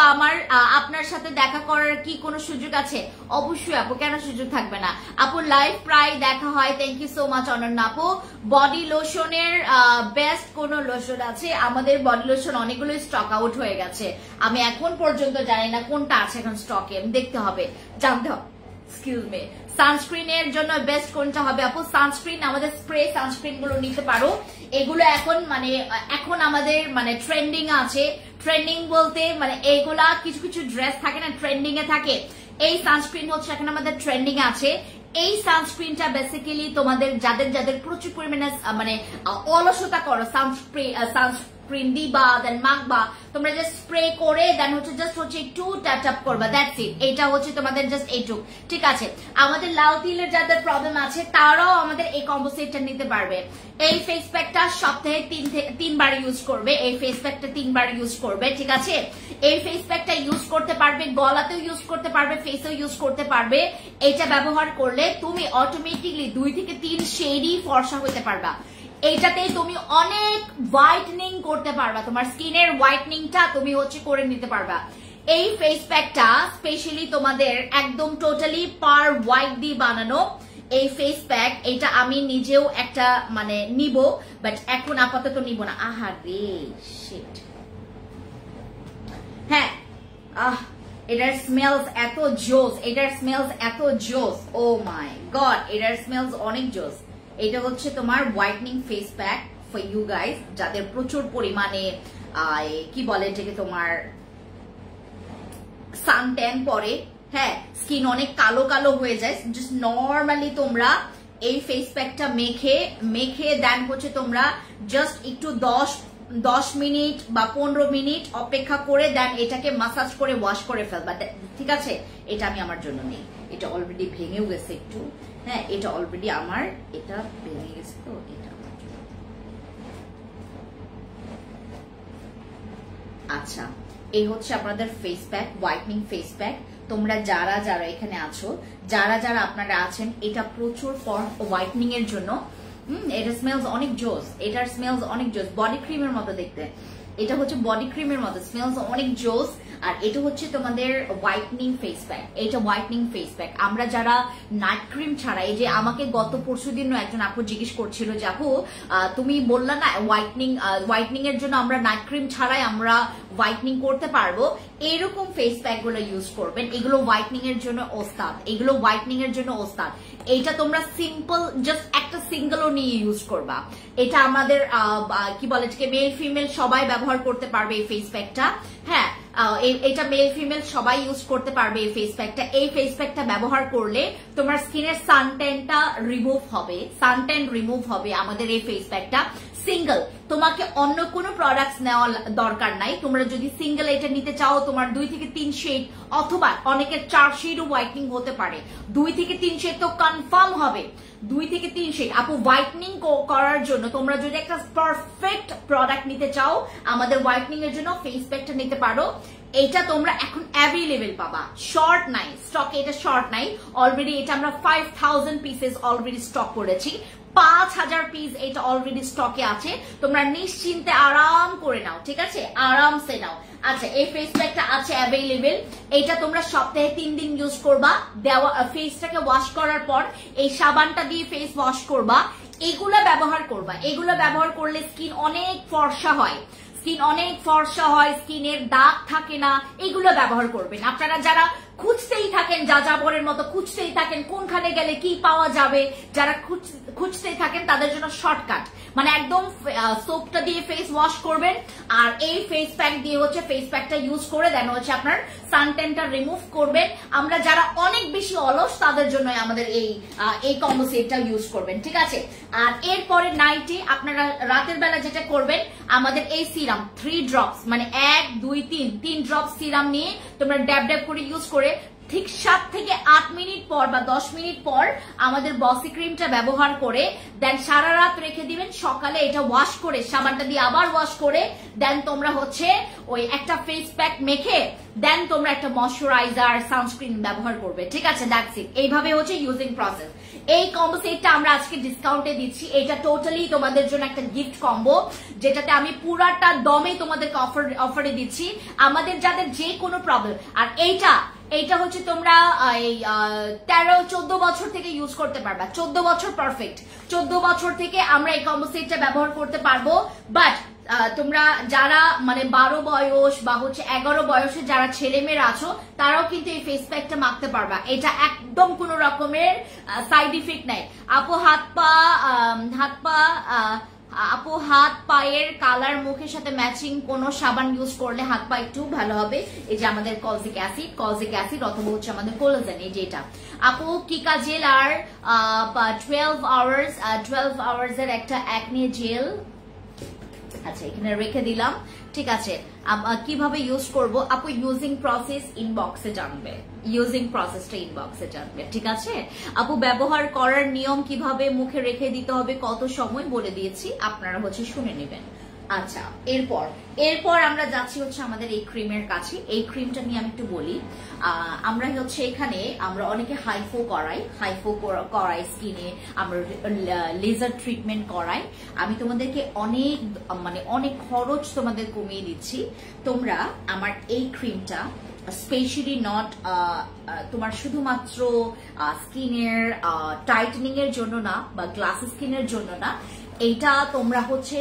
আপনার সাথে দেখা করার কি কোনো সুযোগ আছে? অবশ্যই আপু, কেন সুযোগ থাকবে না? আপু লাইভ প্রায় দেখা হয়, thank you so much Ananya আপু। বডি লোশনের বেস্ট কোন লোশন আছে? আমাদের বডি লোশন অনেকগুলো স্টক আউট হয়ে গেছে, আমি এখন পর্যন্ত জানি না কোনটা আছে এখন স্টকে, দেখতে হবে, জানতে হবে। এক্সকিউজ মি, সানস্ক্রিনের জন্য বেস্ট কোনটা হবে আপু? সানস্ক্রিন আমাদের স্প্রে সানস্ক্রিন গুলো নিতে পারো, এগুলো এখন আমাদের মানে ট্রেন্ডিং আছে। ট্রেন্ডিং বলতে মানে এগুলা কিছু ড্রেস থাকে না, ট্রেন্ডিং এ থাকে, এই সানস্ক্রিন হচ্ছে এখন আমাদের ট্রেন্ডিং আছে। এই সানস্ক্রিনটা বেসিক্যালি তোমাদের যাদের প্রচুর পরিমাণে মানে অলসতা করো, সানস্ক্রিন দিবা দেন মাখবা, তোমরা জাস্ট স্প্রে করে দেন হচ্ছে একটু ট্যাপ করবা, দ্যাটস ইট। এটা হচ্ছে তোমাদের জাস্ট এইটুক, ঠিক আছে? আমাদের লাল তিলের যাদের প্রবলেম আছে তারাও আমাদের এই কম্বো সেটটা নিতে পারবে। এই ফেস প্যাকটা সপ্তাহে 3 বার ইউজ করবে, এই ফেস প্যাকটা 3 বার ইউজ করবে, ঠিক আছে? এই ফেস প্যাকটা ইউজ করতে পারবে, গলাতেও ইউজ করতে পারবে, ফেসেও ইউজ করতে পারবে। এটা ব্যবহার করলে তুমি অটোমেটিকলি 2 থেকে 3 শেডই ফর্সা হতে পারবা। এইটাতে তুমি অনেক হোয়াইটনিং করতে পারবা, তোমার স্কিনের হোয়াইটনিংটা তুমি হচ্ছে করে নিতে পারবা। এই ফেস প্যাকটা স্পেশালি তোমাদের একদম টোটালি পার হোয়াইট দিয়ে বানানো এই ফেস প্যাক। এটা আমি নিজেও একটা মানে নিব, বাট এখন আপাতত নিব না। আহারে শিট, হ্যাঁ এটার স্মেলস এত জোস, এটার স্মেলস এত জোস, ও মাই গড এটার স্মেলস অনেক জোস। এটা হচ্ছে তোমার whitening face pack for you guys, যাদের প্রচুর পরিমাণে কি বলে এটাকে তোমার সান ট্যান পরে, হ্যাঁ স্কিন অনেক কালো কালো হয়ে যায়। জাস্ট নর্মালি তোমরা এই ফেস প্যাকটা মেখে দেন হচ্ছে তোমরা জাস্ট একটু 10 মিনিট বা 15 মিনিট অপেক্ষা করে দেন এটাকে মাসাজ করে ওয়াশ করে ফেলবা, ঠিক আছে? এটা আমি আমার জন্য নেই, এটা অলরেডি ভেঙেও গেছে একটু, হ্যাঁ এটা অলরেডি আমার এটা ভেঙে গেছে, তো এটা আচ্ছা। এই হচ্ছে আপনাদের face pack, whitening face pack. তোমরা যারা যারা এখানে আছো, যারা যারা আপনারা আছেন, এটা প্রচুর হোয়াইটনিং এর জন্য। এটা স্মেলস অনেক জোস, এটার স্মেলস অনেক জোস, বডি ক্রিমের মতো দেখতে। এটা হচ্ছে বডি ক্রিমের মতো, স্মেলস অনেক জোস। আর এটা হচ্ছে তোমাদের হোয়াইটনিং ফেস প্যাক, এটা হোয়াইটনিং ফেস প্যাক। আমরা যারা নাইট ক্রিম ছাড়া, এই যে আমাকে গত পরশুদিনও একজন আপু জিজ্ঞেস করছিল যে আপু তুমি বললা না হোয়াইটনিং এর জন্য আমরা নাইট ক্রিম ছাড়াই আমরা হোয়াইটনিং করতে পারবো, এরকম ফেস প্যাক গুলো ইউজ করবেন। এগুলো হোয়াইটনিং এর জন্য ওস্তাদ, এগুলো হোয়াইটনিং এর জন্য ওস্তাদ। এটা তোমরা সিম্পল জাস্ট একটা সিঙ্গেলও নিয়ে ইউজ করবা। এটা আমাদের কি বলে মেল ফিমেল সবাই ব্যবহার করতে পারবে এই ফেস প্যাকটা, হ্যাঁ এটা মেল ফিমেল সবাই ইউজ করতে পারবে এই ফেস প্যাকটা। এই ফেস প্যাকটা ব্যবহার করলে তোমার স্কিনের সানট্যানটা রিমুভ হবে, সানট্যান রিমুভ হবে আমাদের এই ফেস প্যাকটা। সিঙ্গেল, তোমাকে অন্য কোনো প্রোডাক্টস নেওয়া দরকার নাই। তোমরা যদি সিঙ্গেল এটা নিতে চাও, তোমার 2 থেকে 3 শেড অথবা অনেকের 4 শেডও হোয়াইটনিং হতে পারে, 2 থেকে 3 শেড তো কনফার্ম হবে, 2 থেকে 3 শেড। আপু হোয়াইটনিং করার জন্য তোমরা যদি একটা পারফেক্ট প্রোডাক্ট নিতে চাও, আমাদের হোয়াইটনিং এর জন্য ফেস প্যাকটা নিতে পারো। এটা তোমরা এখন অ্যাভেলেবেল পাবা, শর্ট নাই স্টকে, এটা শর্ট নাই অলরেডি। এটা আমরা 5000 পিসেস অলরেডি স্টক করেছি, 5000 পিস এটা অলরেডি স্টকে আছে। তোমরা নিশ্চিন্তে আরাম করে নাও, ঠিক আছে, আরামসে নাও। আচ্ছা এই ফেস প্যাকটা আছে অ্যাভেলেবেল। এটা তোমরা সপ্তাহে 3 দিন ইউজ করবা। ফেসটাকে ওয়াশ করার পর এই সাবানটা দিয়ে ফেস ওয়াশ করবা, এগুলা ব্যবহার করবা। এগুলা ব্যবহার করলে স্কিন অনেক ফর্সা হয়, স্কিন অনেক ফর্সা হয়, স্কিনের দাগ থাকে না। এগুলো ব্যবহার করবেন আপনারা যারা খুঁজতেই থাকেন, যাযাবরের মতো খুঁজতেই থাকেন কোনখানে গেলে কি পাওয়া যাবে, যারা খুঁজতেই থাকেন তাদের জন্য শর্টকাট, মানে একদম সোপটা দিয়ে ফেস ওয়াশ করবেন আর এই ফেস প্যাক দিয়ে হচ্ছে ফেস প্যাকটা ইউজ করে দেন হচ্ছে আপনার সানট্যানটা রিমুভ করবেন। আমরা যারা অনেক বেশি অলস তাদের জন্য আমাদের এই কম্বো সেটটা ইউজ করবেন, ঠিক আছে। আর এরপরে নাইটে আপনারা রাতের বেলা যেটা করবেন, আমাদের এই সিরাম 3 ড্রপস মানে 1 2 3 ড্রপ সিরাম নিয়ে তোমরা ড্যাব ড্যাব করে ইউজ করে ঠিক 7 থেকে 8 মিনিট পর বা 10 মিনিট পর আমাদের বসি ক্রিমটা ব্যবহার করে দেন সারা রাত রেখে দিবেন। সকালে এটা ওয়াশ করে সাবানটা দিয়ে আবার ওয়াশ করে দেন তোমরা হচ্ছে ওই একটা ফেস প্যাক মেখে দেন তোমরা একটা ময়শ্চারাইজার সানস্ক্রিন ব্যবহার করবে, ঠিক আছে। দ্যাটস ইট, এইভাবে হচ্ছে ইউজিং প্রসেস। এই কম্বো সেটটা আমরা আজকে ডিসকাউন্টে দিচ্ছি। এটা টোটালি তোমাদের জন্য একটা গিফট কম্বো, যেটাতে আমি পুরাটা দমে তোমাদেরকে অফারে দিচ্ছি, আমাদের যাদের যে কোনো প্রবলেম। আর এইটা হচ্ছে তোমরা 13-14 বছর থেকে ইউজ করতে পারবা, 14 বছর পারফেক্ট, 14 বছর থেকে আমরা এই কম্বো সেটটা ব্যবহার করতে পারবো। বাট তোমরা যারা মানে 12 বয়স বা হচ্ছে 11 বয়সে যারা ছেলে মেয়েরা আছো তারাও কিন্তু এই ফেস প্যাকটা মাখতে পারবা। এটা একদম কোনো রকমের সাইড ইফেক্ট নাই। আপু হাত পায়ের কালার মুখের সাথে ম্যাচিং কোনো সাবান ইউজ করলে হাত পা একটু ভালো হবে। এই যে আমাদের কলজিক অ্যাসিড অথবা হচ্ছে আমাদের কোলাজেন, এই যেটা। আপু কিকা জেল আর 12 আওয়ার্স এর একটা অ্যাকনে জেল, আচ্ছা এখানে রেখে দিলাম, ঠিক আছে। কিভাবে ইউজ করব আপু, ইউজিং প্রসেস ইনবক্সে জানবে, ইউজিং প্রসেসটা ইনবক্সে জানবে, ঠিক আছে আপু। ব্যবহার করার নিয়ম কিভাবে মুখে রেখে দিতে হবে, কত সময় বলে দিয়েছি, আপনারা হচ্ছে শুনে নেবেন। আচ্ছা এরপর আমরা যাচ্ছি হচ্ছে আমাদের এই ক্রিমের কাছে। এই ক্রিমটা নিয়ে আমি একটু বলি। আমরা হচ্ছে এখানে আমরা অনেকে হাইফো করাই স্কিনে, আমরা লেজার ট্রিটমেন্ট করাই। আমি তোমাদেরকে অনেক খরচ তোমাদের কমিয়ে দিচ্ছি। তোমরা আমার এই ক্রিমটা স্পেশালি নট তোমার শুধুমাত্র স্কিনের টাইটেনিং এর জন্য না বা গ্লাস স্কিনের জন্য না, এইটা তোমরা হচ্ছে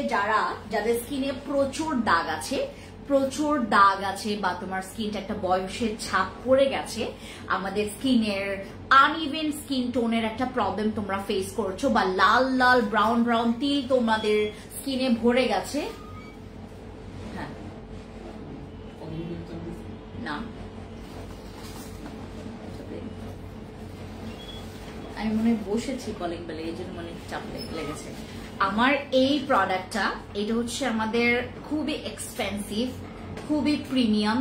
যাদের স্কিনে প্রচুর দাগ আছে বা তোমার স্কিনটা একটা বয়সের ছাপ পড়ে গেছে, আমাদের স্কিনের আনইভেন স্কিন টোনের একটা প্রবলেম তোমরা ফেস করছো, বা লাল লাল ব্রাউন ব্রাউন তিল তোমাদের স্কিনে ভরে গেছে। হ্যাঁ না, আমি মনে বসেছি কলিং বেলে, এই জন্য মনে চাপ লেগেছে। আমার এই প্রোডাক্টটা, এটা হচ্ছে আমাদের খুবই এক্সপেন্সিভ, খুবই প্রিমিয়াম।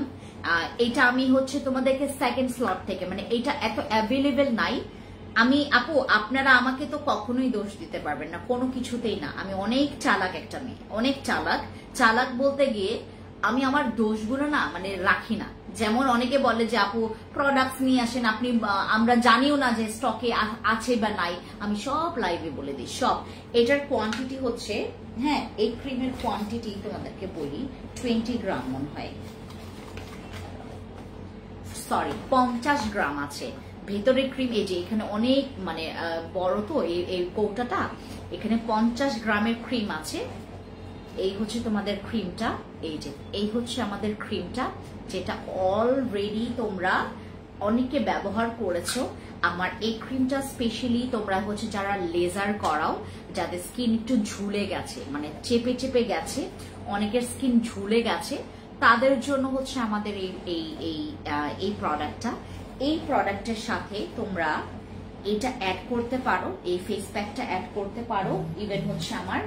এটা আমি হচ্ছে তোমাদেরকে সেকেন্ড স্লট থেকে, মানে এটা এত অ্যাভেলেবেল নাই। আপু আপনারা আমাকে তো কখনোই দোষ দিতে পারবেন না, কোনো কিছুতেই না। আমি অনেক চালাক একটা মেয়ে, অনেক চালাক বলতে গিয়ে আমি আমার দোষগুলো না মানে রাখি না। যেমন অনেকে বলে যে আপু প্রোডাক্টস নিয়ে আসেন আপনি, আমরা জানিও না যে স্টকে আছে বা নাই। আমি সব লাইভে বলে দিই, সব। এটার কোয়ান্টিটি হচ্ছে, হ্যাঁ এই ক্রিমের কোয়ান্টিটি তোমাদেরকে বলি, 20 গ্রাম মনে হয়, সরি 50 গ্রাম আছে ভেতরের ক্রিম। এই যে এখানে অনেক মানে বড় তো এই কৌটাটা, এখানে 50 গ্রামের ক্রিম আছে। এই হচ্ছে তোমাদের ক্রিমটা, এই হচ্ছে আমাদের ক্রিমটা, যেটা অলরেডি তোমরা অনেকে ব্যবহার করেছো। আমার এই ক্রিমটা স্পেশালি তোমরা হচ্ছে যারা লেজার করাও, যাদের স্কিন একটু ঝুলে গেছে, মানে চেপে গেছে, অনেকের স্কিন ঝুলে গেছে, তাদের জন্য হচ্ছে আমাদের এই প্রোডাক্টটা। এই প্রোডাক্টের সাথে তোমরা এটা অ্যাড করতে পারো, এই ফেস প্যাকটা অ্যাড করতে পারো, ইভেন হচ্ছে আমার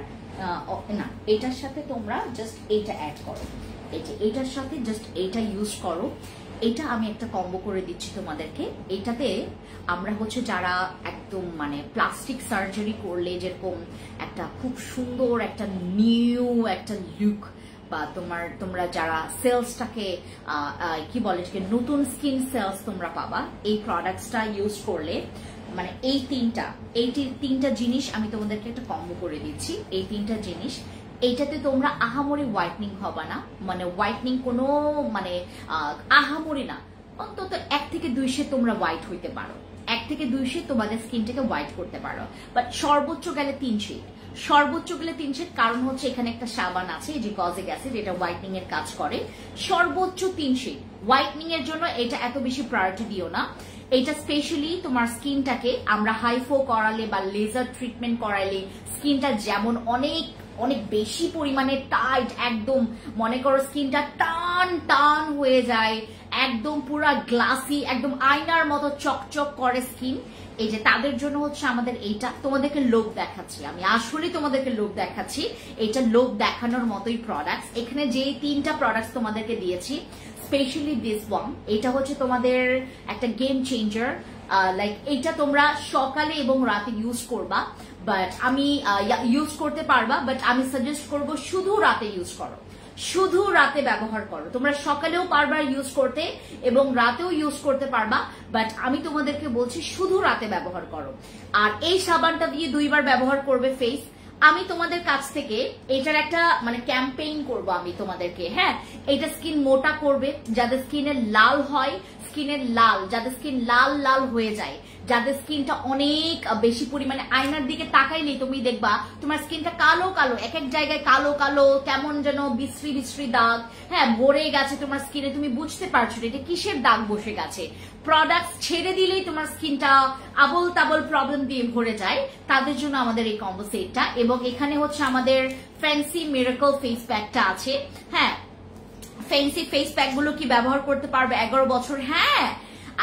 না, এটার সাথে তোমরা জাস্ট এইটা অ্যাড করো, এটার সাথে জাস্ট এইটা ইউজ করো। এটা আমি একটা কম্বো করে দিচ্ছি তোমাদেরকে। এটাতে আমরা হচ্ছে যারা একদম মানে প্লাস্টিক সার্জারি করলে যেরকম একটা খুব সুন্দর একটা নিউ একটা লুক, বা তোমরা যারা সেলসটাকে কি বলে নতুন স্কিন সেলস তোমরা পাবা এই প্রোডাক্টসটা ইউজ করলে। মানে এই তিনটা জিনিস আমি তোমাদেরকে একটা কম্বো করে দিচ্ছি। এই তিনটা জিনিস, এইটাতে তোমরা আহামরি হোয়াইটনিং হবে না, মানে হোয়াইটনিং কোনো মানে আহামরি না, অন্তত 1 থেকে 2 শেড তোমরা হোয়াইট হইতে পারো, 1 থেকে 2 শেড তোমাদের স্কিনটাকে হোয়াইট করতে পারো। বাট সর্বোচ্চ গেলে 3 শেড, কারণ হচ্ছে এখানে একটা সাবান আছে যে কজিক অ্যাসিড, এটা হোয়াইটনিং এর কাজ করে। সর্বোচ্চ 3 শেড হোয়াইটনিং এর জন্য এটা এত বেশি প্রায়োরিটি দিও না। এটা স্পেশালি তোমার স্কিনটাকে আমরা হাইফো করালে বা লেজার ট্রিটমেন্ট করালে স্কিনটা যেমন অনেক বেশি পরিমাণে টাইট, একদম মনে করো স্কিনটা টান হয়ে যায়, একদম পুরা গ্লাসি, একদম আয়নার মতো চকচক করে স্কিন, এই যে তাদের জন্য হচ্ছে আমাদের এইটা। তোমাদেরকে লোক দেখাচ্ছি, আমি আসলে তোমাদেরকে লোক দেখাচ্ছি, এটা লোক দেখানোর মতোই প্রোডাক্টস। এখানে যে 3টা প্রোডাক্টস তোমাদেরকে দিয়েছি, স্পেশালি দিস ওয়ান, এটা হচ্ছে তোমাদের একটা গেম চেঞ্জার। লাইক এইটা তোমরা সকালে এবং রাতে ইউজ করবা, বাট আমি ইউজ করতে পারবা, বাট আমি সাজেস্ট করব শুধু রাতে ইউজ করো, শুধু রাতে ব্যবহার করো। তোমরা সকালেও পারবা ইউজ করতে এবং রাতেও ইউজ করতে পারবা, বাট আমি তোমাদেরকে বলছি শুধু রাতে ব্যবহার করো। আর এই সাবানটা দিয়ে 2 বার ব্যবহার করবে ফেস। আমি তোমাদের কাছ থেকে এটার একটা মানে ক্যাম্পেইন করব আমি তোমাদেরকে, হ্যাঁ এটা স্কিন মোটা করবে, যাদের স্কিনে লাল হয়, যাদের স্কিন লাল হয়ে যায়, যাদের স্কিনটা অনেক বেশি পরিমাণে আয়নার দিকে তাকাইলেই তুমি দেখবা তোমার স্কিনটা কালো, এক এক জায়গায় কালো কেমন যেন বিশ্রী দাগ, হ্যাঁ ভরে গেছে তোমার স্কিনে, তুমি বুঝতে পারছো এটা কিসের দাগ বসে গেছে। প্রোডাক্ট ছেড়ে দিলেই তোমার স্কিনটা আবল তাবল প্রবলেম দিয়ে ভরে যায়, তাদের জন্য আমাদের এই কম্বো সেটটা। এবং এখানে হচ্ছে আমাদের ফ্যান্সি মিরাকল ফেস প্যাকটা আছে। হ্যাঁ ফ্যান্সি ফেস প্যাক গুলো কি ব্যবহার করতে পারবে 11 বছর? হ্যাঁ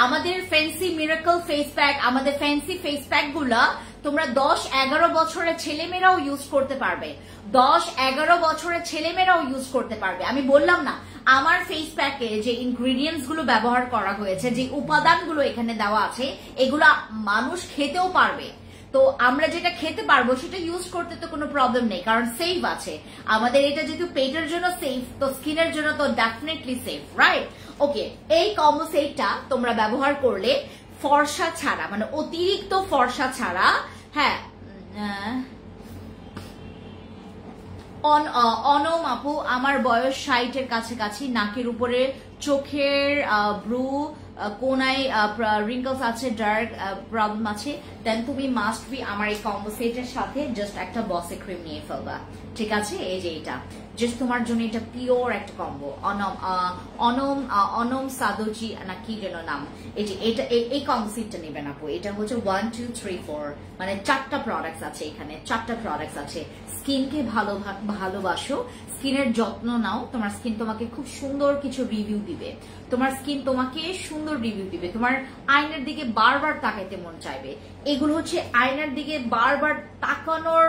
আমাদের ফ্যান্সি মিরাকল ফেস প্যাক, আমাদের ফ্যান্সি ফেস প্যাক গুলা তোমরা 10-11 বছরের ছেলেমেয়েরাও ইউজ করতে পারবে, 10-11 বছরের ছেলেমেয়েরাও ইউজ করতে পারবে। আমি বললাম না আমার ফেস প্যাকে যে ইনগ্রিডিয়েন্টস গুলো ব্যবহার করা হয়েছে, যে উপাদানগুলো এখানে দেওয়া আছে, এগুলা মানুষ খেতেও পারবে। তো আমরা যেটা খেতে পারবো সেটা ইউজ করতে তো কোনো প্রবলেম নেই, কারণ সেফ আছে আমাদের। এটা যেহেতু পেটের জন্য সেফ, তো স্কিনের জন্য তো ডেফিনেটলি সেফ, রাইট? ওকে, এই কম্বো সেটটা তোমরা ব্যবহার করলে ফর্সা ছাড়া, মানে অতিরিক্ত ফর্সা ছাড়া, হ্যাঁ অনম আপু, আমার বয়স 60 এর কাছাকাছি, নাকের উপরে চোখের ব্রু কোনায় রিঙ্কলস আছে, ডার্ক প্রবলেম আছে, দেন তুমি মাস্ট বি আমার এই কম্বো সেটের সাথে জাস্ট একটা বসে ক্রিম নিয়ে ফেলবা, ঠিক আছে? এই যে এটা জাস্ট তোমার জন্য, এটা পিওর একটা কম্বো। অনম সাদোজি না কি যেন নাম, এই যে এটা এই কম্বো সেটটা নেবেন আপু। এটা হচ্ছে 1 2 3 4 মানে 4টা প্রোডাক্টস আছে এখানে, 4টা প্রোডাক্টস আছে। স্কিনকে ভালোবাসো, স্কিনের যত্ন নাও, তোমার স্কিন তোমাকে খুব সুন্দর কিছু রিভিউ দিবে, তোমার স্কিন তোমাকে সুন্দর রিভিউ দিবে, তোমার আয়নার দিকে বারবার তাকাইতে মন চাইবে। এগুলো হচ্ছে আয়নার দিকে বারবার তাকানোর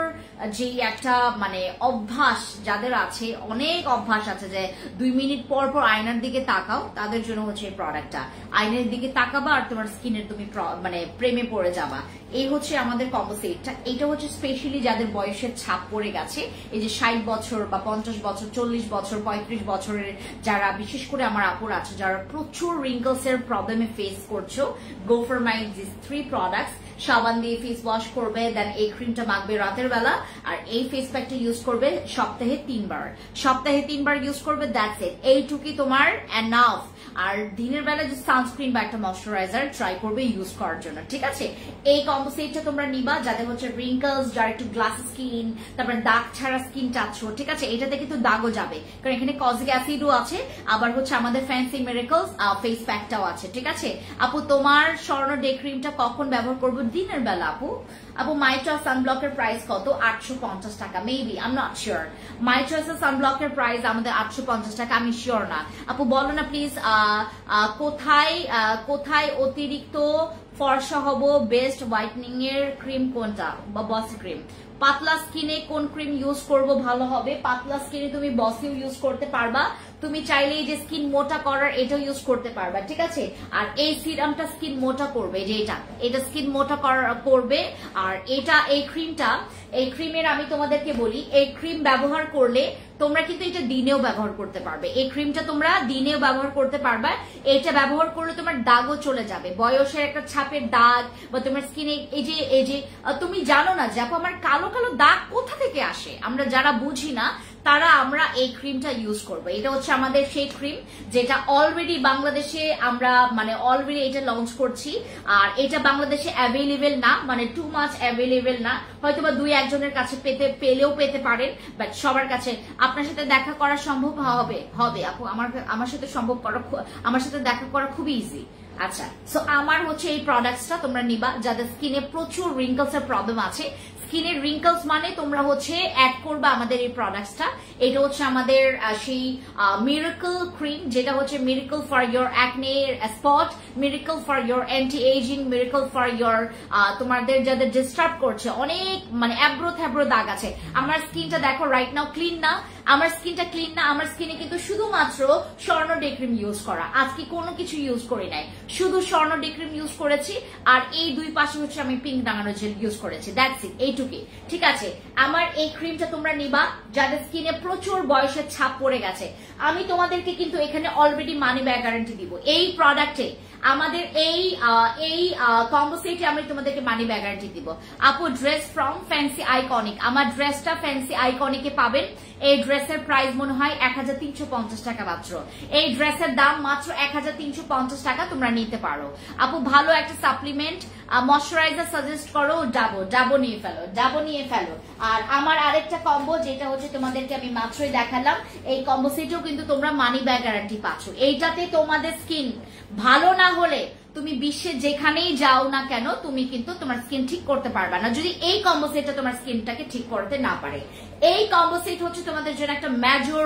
যে একটা মানে অভ্যাস যাদের আছে, অনেক অভ্যাস আছে যে 2 মিনিট পর পর আয়নার দিকে তাকাও, তাদের জন্য হচ্ছে এই প্রোডাক্টটা। আয়নার দিকে তাকাবা আর তোমার স্কিনের তুমি মানে প্রেমে পড়ে যাবা। এই হচ্ছে আমাদের কম্বো সেটটা। এটা হচ্ছে স্পেশালি যাদের বয়সের ছাপ পড়ে গেছে, এই যে 60 বছর বা 50 বছর, 40 বছর, 35 বছরের যারা, বিশেষ করে আমার আপুর আছে যারা প্রচুর রিঙ্কলস এর প্রবলেমে ফেস করছো, গো ফর মাই দিস 3 প্রোডাক্টস। সাবান দিয়ে ফেস ওয়াশ করবে, দেন এই ক্রিমটা মাখবে রাতের বেলা, আর এই ফেস প্যাকটা ইউজ করবে সপ্তাহে 3 বার ইউজ করবে, দ্যাটস ইট। এইটুকুই তোমার এনাফ। আর দিনের বেলা যে সানস্ক্রিন বা একটা ময়শ্চারাইজার ট্রাই করবে ইউজ করার জন্য, ঠিক আছে? এই কম্বো সেটটা তোমরা নিবা যাদের হচ্ছে রিঙ্কলস, যারা একটু গ্লাস স্কিন, তারপর দাগ ছাড়া স্কিন চাচ্ছ, ঠিক আছে? এটাতে কিন্তু দাগও যাবে, কারণ এখানে কজিক অ্যাসিডও আছে, আবার হচ্ছে আমাদের ফ্যান্সি মিরাকলস ফেস প্যাকটাও আছে, ঠিক আছে? আপু তোমার স্বর্ণ ডে ক্রিমটা কখন ব্যবহার করবো? দিনের বেলা আপু। মাই চয়েস সানব্লকের প্রাইস কত? 850 টাকা, maybe, I am not sure. My চয়েসের সানব্লকের প্রাইস আমাদের 850 টাকা, আমি শিওর না। আপু বলো না প্লিজ, কোথায় অতিরিক্ত ফর্সা হব, বেস্ট হোয়াইটনিং এর ক্রিম কোনটা বা বসি ক্রিম? পাতলা স্কিনে কোন ক্রিম ইউজ করব ভালো হবে? পাতলা স্কিনে তুমি বসিও ইউজ করতে পারবা, তুমি চাইলে এই যে স্কিন মোটা করার এটাও ইউজ করতে পারবা, ঠিক আছে? আর এই সিরামটা স্কিন মোটা করবে, যে এটা স্কিন মোটা করবে। আর এটা এই ক্রিমের আমি তোমাদেরকে বলি, এই ক্রিম ব্যবহার করলে তোমরা কিন্তু এটা দিনেও ব্যবহার করতে পারবে। এই ক্রিমটা তোমরা দিনেও ব্যবহার করতে পারবে। এটা ব্যবহার করলে তোমার দাগও চলে যাবে, বয়সের একটা ছাপের দাগ বা তোমার স্কিনে এই যে তুমি জানো না যে আপু আমার কালো কালো দাগ কোথা থেকে আসে, আমরা যারা বুঝি না তারা আমরা এই ক্রিমটা ইউজ করবো। এটা হচ্ছে আমাদের সেই ক্রিম যেটা অলরেডি বাংলাদেশে আমরা মানে অলরেডি এটা লঞ্চ করছি, আর এটা বাংলাদেশে অ্যাভেলেবেল না, মানে টু মাচ অ্যাভেলেবেল না, হয়তোবা 2-1 জনের কাছে পেলেও পেতে পারেন, বাট সবার কাছে। আপনার সাথে দেখা করা সম্ভব হবে আপু, আমার সাথে দেখা করা খুবই ইজি। আচ্ছা, সো আমার হচ্ছে এই প্রোডাক্টসটা তোমরা নিবা যাদের স্কিনে প্রচুর রিঙ্কলস এর প্রবলেম আছে। স্কিনের রিঙ্কলস মানে তোমরা হচ্ছে অ্যাড করবা আমাদের এই প্রোডাক্টসটা। এটা হচ্ছে আমাদের সেই মিরাকল ক্রিম, যেটা হচ্ছে miracle for your acne spot, miracle for your anti ageing, miracle for your তোমাদের যাদের ডিস্টার্ব করছে অনেক মানে অ্যাব্রো দাগ আছে। আমার স্কিনটা দেখো রাইট নাও ক্লিন না, আমার স্কিনটা ক্লিন না, আমার স্কিনে কিন্তু শুধুমাত্র স্বর্ণ ডে ক্রিম ইউজ করা, আজকে কোনো কিছু ইউজ করি নাই, শুধু স্বর্ণ ডে ক্রিম ইউজ করেছি, আর এই দুই পাশে হচ্ছে আমি পিঙ্ক ডাঙানো জেল ইউজ করেছি, দ্যাটস ইট, এইটুকুই, ঠিক আছে? আমার এই ক্রিমটা তোমরা নিবা যাদের স্কিনে প্রচুর বয়সের ছাপ পড়ে গেছে। আমি তোমাদেরকে কিন্তু এখানে অলরেডি মানি ব্যাক গ্যারান্টি দিব এই প্রোডাক্টে, আমাদের এই কম্বো সেটে আমি তোমাদেরকে মানি ব্যাক গ্যারান্টি দিব। আপু ড্রেস ফ্রম ফ্যান্সি আইকনিক, আমার ড্রেসটা ফ্যান্সি আইকনিকে পাবেন। এই ড্রেসের প্রাইস মনে হয় 1350 টাকা মাত্র। এই ড্রেসের দাম মাত্র 1350 টাকা, তোমরা নিতে পারো। আপু ভালো একটা সাপ্লিমেন্ট ময়শ্চারাইজার সাজেস্ট করো, ডাবো নিয়ে ফেলো। আর আমার আরেকটা কম্বো যেটা হচ্ছে তোমাদেরকে আমি মাত্রই দেখালাম, এই কম্বো সেটেও কিন্তু তোমরা মানি ব্যাক গ্যারান্টি পাচ্ছ। এইটাতে তোমাদের স্কিন ভালো না হলে তুমি বিশ্বে যেখানেই যাও না কেন তুমি কিন্তু তোমার স্কিন ঠিক করতে পারবে না যদি এই কম্বো সেটটা তোমার স্কিনটাকে ঠিক করতে না পারে। এই কম্বো সেট হচ্ছে তোমাদের জন্য একটা মেজর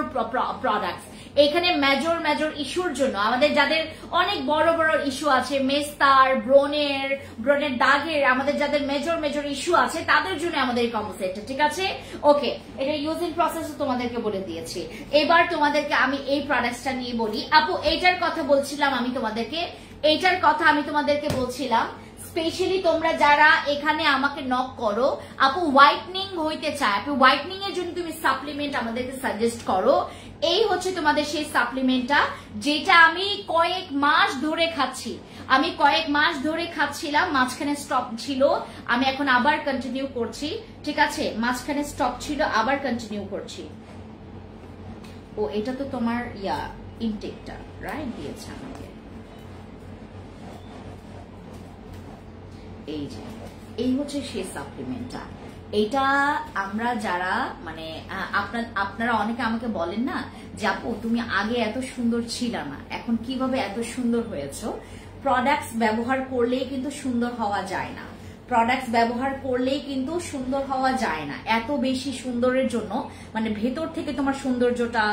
প্রোডাক্ট। এখানে মেজর ইস্যুর জন্য আমাদের যাদের অনেক বড় ইস্যু আছে, মেস্তার, ব্রনের দাগের, আমাদের যাদের মেজর ইস্যু আছে তাদের জন্য আমাদের এই কম্বো সেটটা, ঠিক আছে? ওকে, এটা ইউজিং প্রসেস তোমাদেরকে বলে দিয়েছি। এবার তোমাদেরকে আমি এই প্রোডাক্টটা নিয়ে বলি। আপু এইটার কথা আমি তোমাদেরকে বলছিলাম স্পেশালি তোমরা যারা এখানে আমাকে নক করো, আপু হোয়াইটনিং হইতে চায়, আপু হোয়াইটনিং এর জন্য তুমি সাপ্লিমেন্ট আমাদেরকে সাজেস্ট করো, এই হচ্ছে তোমাদের সেই সাপ্লিমেন্টটা যেটা আমি কয়েক মাস ধরে খাচ্ছি। আমি কয়েক মাস ধরে খাচ্ছিলাম, মাঝখানে স্টপ ছিল, আমি এখন আবার কন্টিনিউ করছি। ঠিক আছে, মাঝখানে স্টপ ছিল, আবার কন্টিনিউ করছি। ও এটা তো তোমার ইনটেকটা রাইট দিয়েছে আমাকে। এই যে এই হচ্ছে সেই সাপ্লিমেন্টটা। এটা আমরা যারা মানে আপনারা অনেকে আমাকে বলেন না যে আপু তুমি আগে এত সুন্দর ছিল না, এখন কিভাবে এত সুন্দর হয়েছো। প্রোডাক্টস ব্যবহার করলেই কিন্তু সুন্দর হওয়া যায় না, প্রোডাক্টস ব্যবহার করলেই কিন্তু সুন্দর হওয়া যায় না। এত বেশি সুন্দরের জন্য মানে ভেতর থেকে তোমার সৌন্দর্যটা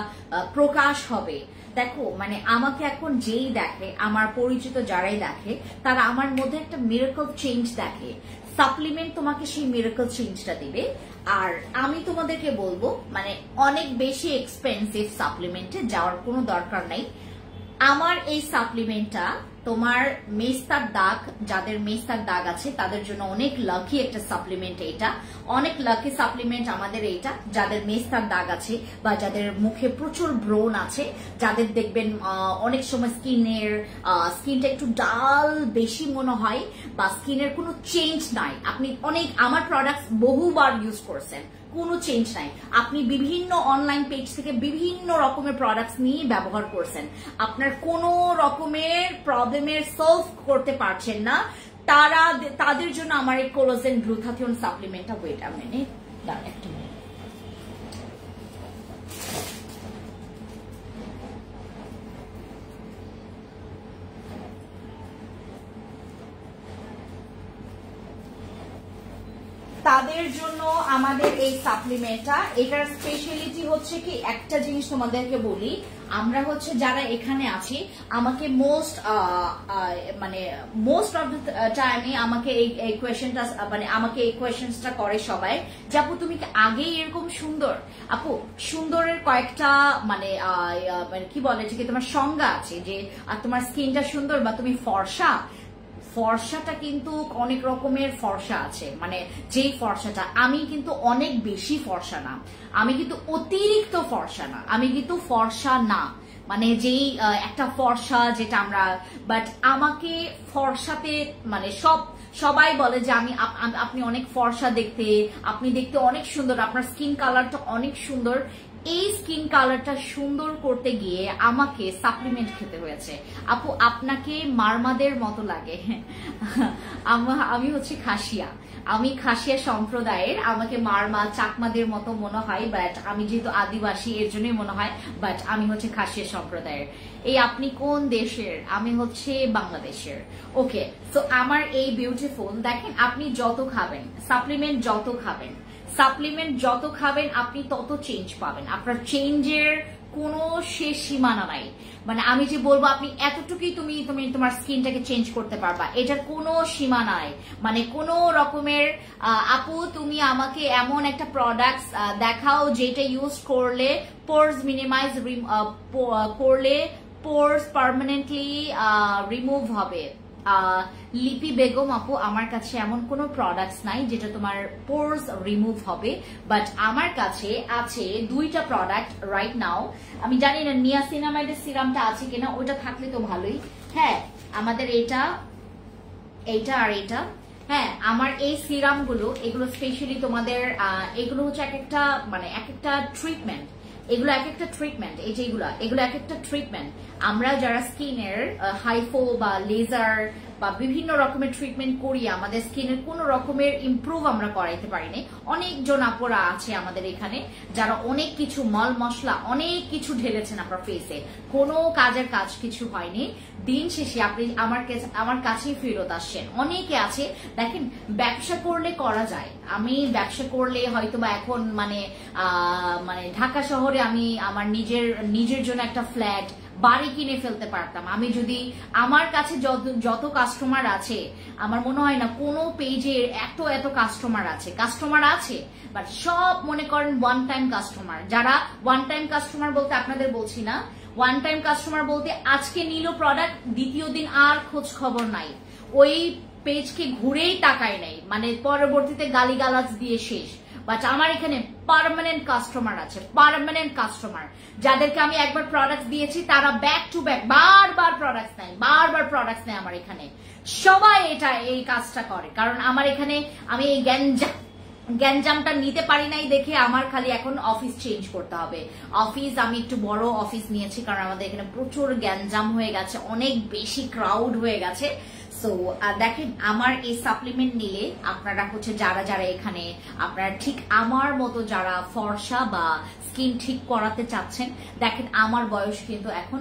প্রকাশ হবে। দেখো মানে আমাকে এখন যেই দেখে, আমার পরিচিত যারাই দেখে, তারা আমার মধ্যে একটা মিরাকল চেঞ্জ দেখে। সাপ্লিমেন্ট তোমাকে সেই মিরাকল চেঞ্জটা দিবে। আর আমি তোমাদেরকে বলবো মানে অনেক বেশি এক্সপেন্সিভ সাপ্লিমেন্টে যাওয়ার কোনো দরকার নাই। আমার এই সাপ্লিমেন্টটা তোমার মেস্তার দাগ, যাদের মেস্তার দাগ আছে তাদের জন্য অনেক লাকি একটা সাপ্লিমেন্ট। এটা অনেক লাকি সাপ্লিমেন্ট আমাদের এইটা, যাদের মেস্তার দাগ আছে বা যাদের মুখে প্রচুর ব্রণ আছে, যাদের দেখবেন অনেক সময় স্কিনটা একটু ডাল বেশি মনে হয় বা স্কিনের কোনো চেঞ্জ নাই। আপনি অনেক আমার প্রোডাক্টস বহুবার ইউজ করছেন, কোনো চেঞ্জ নাই। আপনি বিভিন্ন অনলাইন পেজ থেকে বিভিন্ন রকমের প্রোডাক্টস নিয়ে ব্যবহার করছেন, আপনার কোনো রকমের প্রবলেমের সলভ করতে পারছেন না, তাদের জন্য আমার এই কোলাজেন গ্লুটাথিয়ন সাপ্লিমেন্টটা ওয়েট আ মিনিট, দাঁড়ান একটা মিনিট। তাদের জন্য আমাদের এই সাপ্লিমেন্টটা, এটার স্পেশালিটি হচ্ছে কি, একটা জিনিস তোমাদেরকে বলি, আমরা হচ্ছে যারা এখানে আছি, আমাকে মোস্ট অফ দ্য টাইমে আমাকে এই কোয়েশ্চেনটা মানে আমাকে এই কোয়েশ্চেনটা করে সবাই যে আপু তুমি কি আগেই এরকম সুন্দর? আপু সুন্দরের কয়েকটা মানে কি বলে যে তোমার সংজ্ঞা আছে, যে তোমার স্কিনটা সুন্দর বা তুমি ফর্সা। ফর্সাটা কিন্তু অনেক রকমের ফর্সা আছে, মানে যেই ফর্সাটা, আমি কিন্তু অনেক বেশি ফর্সা না, আমি কিন্তু অতিরিক্ত ফর্সা না, আমি কিন্তু ফর্সা না, মানে যেই একটা ফর্সা যেটা আমরা, বাট আমাকে ফর্সাতে মানে সবাই বলে যে আপনি অনেক ফর্সা দেখতে, আপনি দেখতে অনেক সুন্দর, আপনার স্কিন কালারটা অনেক সুন্দর। এই স্কিন কালারটা সুন্দর করতে গিয়ে আমাকে সাপ্লিমেন্ট খেতে হয়েছে। আপু আপনাকে মারমাদের মতো লাগে। আমি হচ্ছে খাসিয়া, আমি খাসিয়া সম্প্রদায়ের, আমাকে মারমা চাকমাদের মতো মনে হয়, বাট আমি যেহেতু আদিবাসী এর জন্যই মনে হয়, বাট আমি হচ্ছে খাসিয়া সম্প্রদায়ের। এই আপনি কোন দেশের? আমি হচ্ছে বাংলাদেশের। ওকে, সো আমার এই বিউটিফুল, দেখেন আপনি যত খাবেন সাপ্লিমেন্ট, যত খাবেন আপনি তত চেঞ্জ পাবেন, আপনার চেঞ্জের কোনো শেষ সীমানা নাই। মানে আমি যে বলবো আপনি এতটুকুই তুমি তোমার স্কিনটাকে চেঞ্জ করতে পারবা, এটার কোনো সীমা নাই। মানে কোনো রকমের আপু তুমি আমাকে এমন একটা প্রোডাক্টস দেখাও যেটা ইউজ করলে পোরস মিনিমাইজ করলে পোরস পার্মানেন্টলি রিমুভ হবে। লিপি বেগম আপু আমার কাছে এমন কোনো প্রোডাক্টস নাই যেটা তোমার পোরস রিমুভ হবে, বাট আমার কাছে আছে দুইটা প্রোডাক্ট রাইট নাও। আমি জানি না নিয়াসিনামাইডের সিরামটা আছে কিনা, ওটা থাকলে তো ভালোই। হ্যাঁ আমাদের এইটা আর এটা, হ্যাঁ আমার এই সিরামগুলো, এগুলো স্পেশালি তোমাদের এগুলো হচ্ছে এক একটা ট্রিটমেন্ট, এগুলো এক একটা ট্রিটমেন্ট, এই যে এগুলো এক একটা ট্রিটমেন্ট। আমরা যারা স্কিনের হাইফো বা লেজার বা বিভিন্ন রকমের ট্রিটমেন্ট করি, আমাদের স্কিনের কোন রকমের ইমপ্রুভ আমরা করাইতে পারিনি। অনেকজন আপুরা আছে আমাদের এখানে যারা অনেক কিছু মল মশলা অনেক কিছু ঢেলেছেন আপনার ফেসে, কোনো কাজের কাজ কিছু হয়নি। দিন শেষে আপনি আমার কাছেই ফেরত আসছেন। অনেকে আছে দেখেন ব্যবসা করলে করা যায়, আমি ব্যবসা করলে হয়তোবা এখন মানে ঢাকা শহরে আমি আমার নিজের জন্য একটা ফ্ল্যাট বাড়ি কিনে ফেলতে পারতাম। আমি যদি আমার কাছে যত কাস্টমার আছে, আমার মনে হয় না কোনো পেজে এত কাস্টমার আছে, বাট সব মনে করেন ওয়ান টাইম কাস্টমার। যারা ওয়ান টাইম কাস্টমার বলতে আপনাদের বলছি না, ওয়ান টাইম কাস্টমার বলতে আজকে নিল প্রোডাক্ট, দ্বিতীয় দিন আর খোঁজ খবর নাই, ওই পেজকে ঘুরেই তাকায় নাই, মানে পরবর্তীতে গালিগালাজ দিয়ে শেষ। বাট আমার এখানে পার্মানেন্ট কাস্টমার আছে, পার্মানেন্ট কাস্টমার যাদেরকে আমি একবার প্রোডাক্ট দিয়েছি তারা ব্যাক টু ব্যাক বারবার প্রোডাক্ট নেয় আমার এখানে। সবাই এই কাজটা করে, কারণ আমার এখানে আমি এই গ্যাঞ্জামটা নিতে পারি নাই দেখে আমার খালি এখন অফিস চেঞ্জ করতে হবে। অফিস আমি একটু বড় অফিস নিয়েছি, কারণ আমাদের এখানে প্রচুর গ্যাঞ্জাম হয়ে গেছে, অনেক বেশি ক্রাউড হয়ে গেছে। সো দেখেন, আমার এই সাপ্লিমেন্ট নিলে আপনারা হচ্ছে যারা যারা এখানে আপনারা ঠিক আমার মতো যারা ফর্সা বা স্কিন ঠিক করাতে চাচ্ছেন, দেখেন আমার বয়স কিন্তু এখন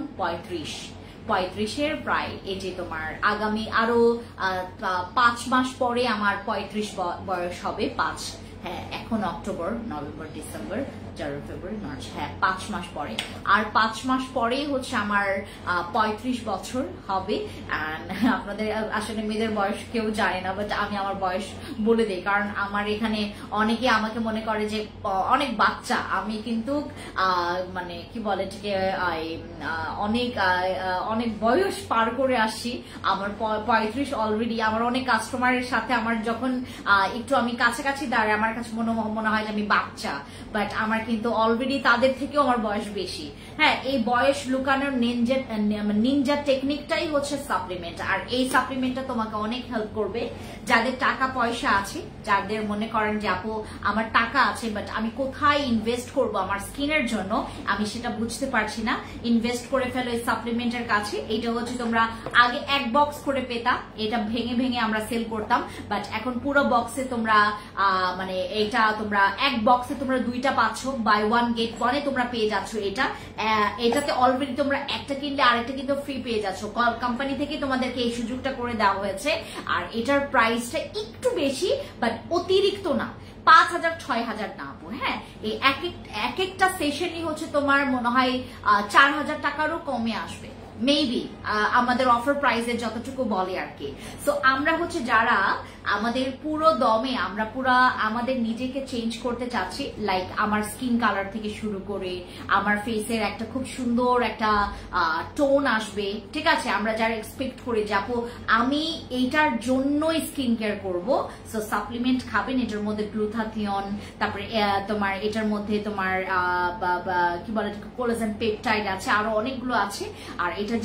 35-এর প্রায়, এই যে তোমার আগামী আরো 5 মাস পরে আমার 35 বয়স হবে। হ্যাঁ, এখন অক্টোবর, নভেম্বর, ডিসেম্বর, জানুয়ারি, ফেব্রুয়ারি, মার্চ, হ্যাঁ 5 মাস পরে। আর 5 মাস পরেই হচ্ছে আমার 35 বছর হবে। আপনাদের আসলে মেয়েদের বয়স কেউ জানে না, বাট আমি আমার বয়স বলে দিই, কারণ আমার এখানে অনেকে আমাকে মনে করে যে অনেক বাচ্চা। আমি কিন্তু মানে কি বলে এটাকে অনেক বয়স পার করে আসছি। আমার 35 অলরেডি। আমার অনেক কাস্টমারের সাথে আমার যখন একটু আমি কাছাকাছি দাঁড়াই, আমার কাছে মনে হয় যে আমি বাচ্চা, বাট আমার কিন্তু অলরেডি তাদের থেকেও আমার বয়স বেশি। হ্যাঁ, এই বয়স লুকানোর নিনজা টেকনিকটাই হচ্ছে সাপ্লিমেন্ট। আর এই সাপ্লিমেন্টটা তোমাকে অনেক হেল্প করবে যাদের টাকা পয়সা আছে, যাদের মনে করেন যে আপু আমার টাকা আছে বাট আমি কোথায় ইনভেস্ট করব আমার স্কিনের জন্য, আমি সেটা বুঝতে পারছি না। ইনভেস্ট করে ফেলো এই সাপ্লিমেন্টের কাছে। এটা হচ্ছে তোমরা আগে 1 বক্স করে পেতা, এটা ভেঙে ভেঙে আমরা সেল করতাম, বাট এখন পুরো বক্সে তোমরা মানে এটা তোমরা 1 বক্সে তোমরা 2টা পাচ্ছ, বাই 1 গেট 1 তোমরা পেয়ে যাচ্ছ। এটাতে অলরেডি তোমরা একটা কিনলে আরেকটা কিন্তু ফ্রি পেয়ে যাচ্ছ। কোম্পানি থেকে তোমাদেরকে এই সুযোগটা করে দেওয়া হয়েছে। আর এটার প্রাইসটা একটু বেশি, বাট অতিরিক্ত না, 5,000-6,000 না আপু। হ্যাঁ, এই এক একটা সেশনই হচ্ছে তোমার মনে হয় 4,000 টাকারও কমে আসবে মেবি, আমাদের অফার প্রাইসে যতটুকু বলে আর কি। সো আমরা হচ্ছে যারা আমাদের পুরো দমে আমরা পুরা আমাদের নিজেকে চেঞ্জ করতে চাচ্ছি, লাইক আমার স্কিন কালার থেকে শুরু করে আমার ফেসের একটা খুব সুন্দর একটা টোন আসবে, ঠিক আছে, আমরা যারা এক্সপেক্ট করি যে আপু আমি এইটার জন্যই স্কিন কেয়ার করবো, সো সাপ্লিমেন্ট খাবেন। এটার মধ্যে গ্লুথাথিয়ন, তারপরে তোমার এটার মধ্যে তোমার কি বলে কোলাজেন পেপটাইড আছে, আরো অনেকগুলো আছে। আর এটা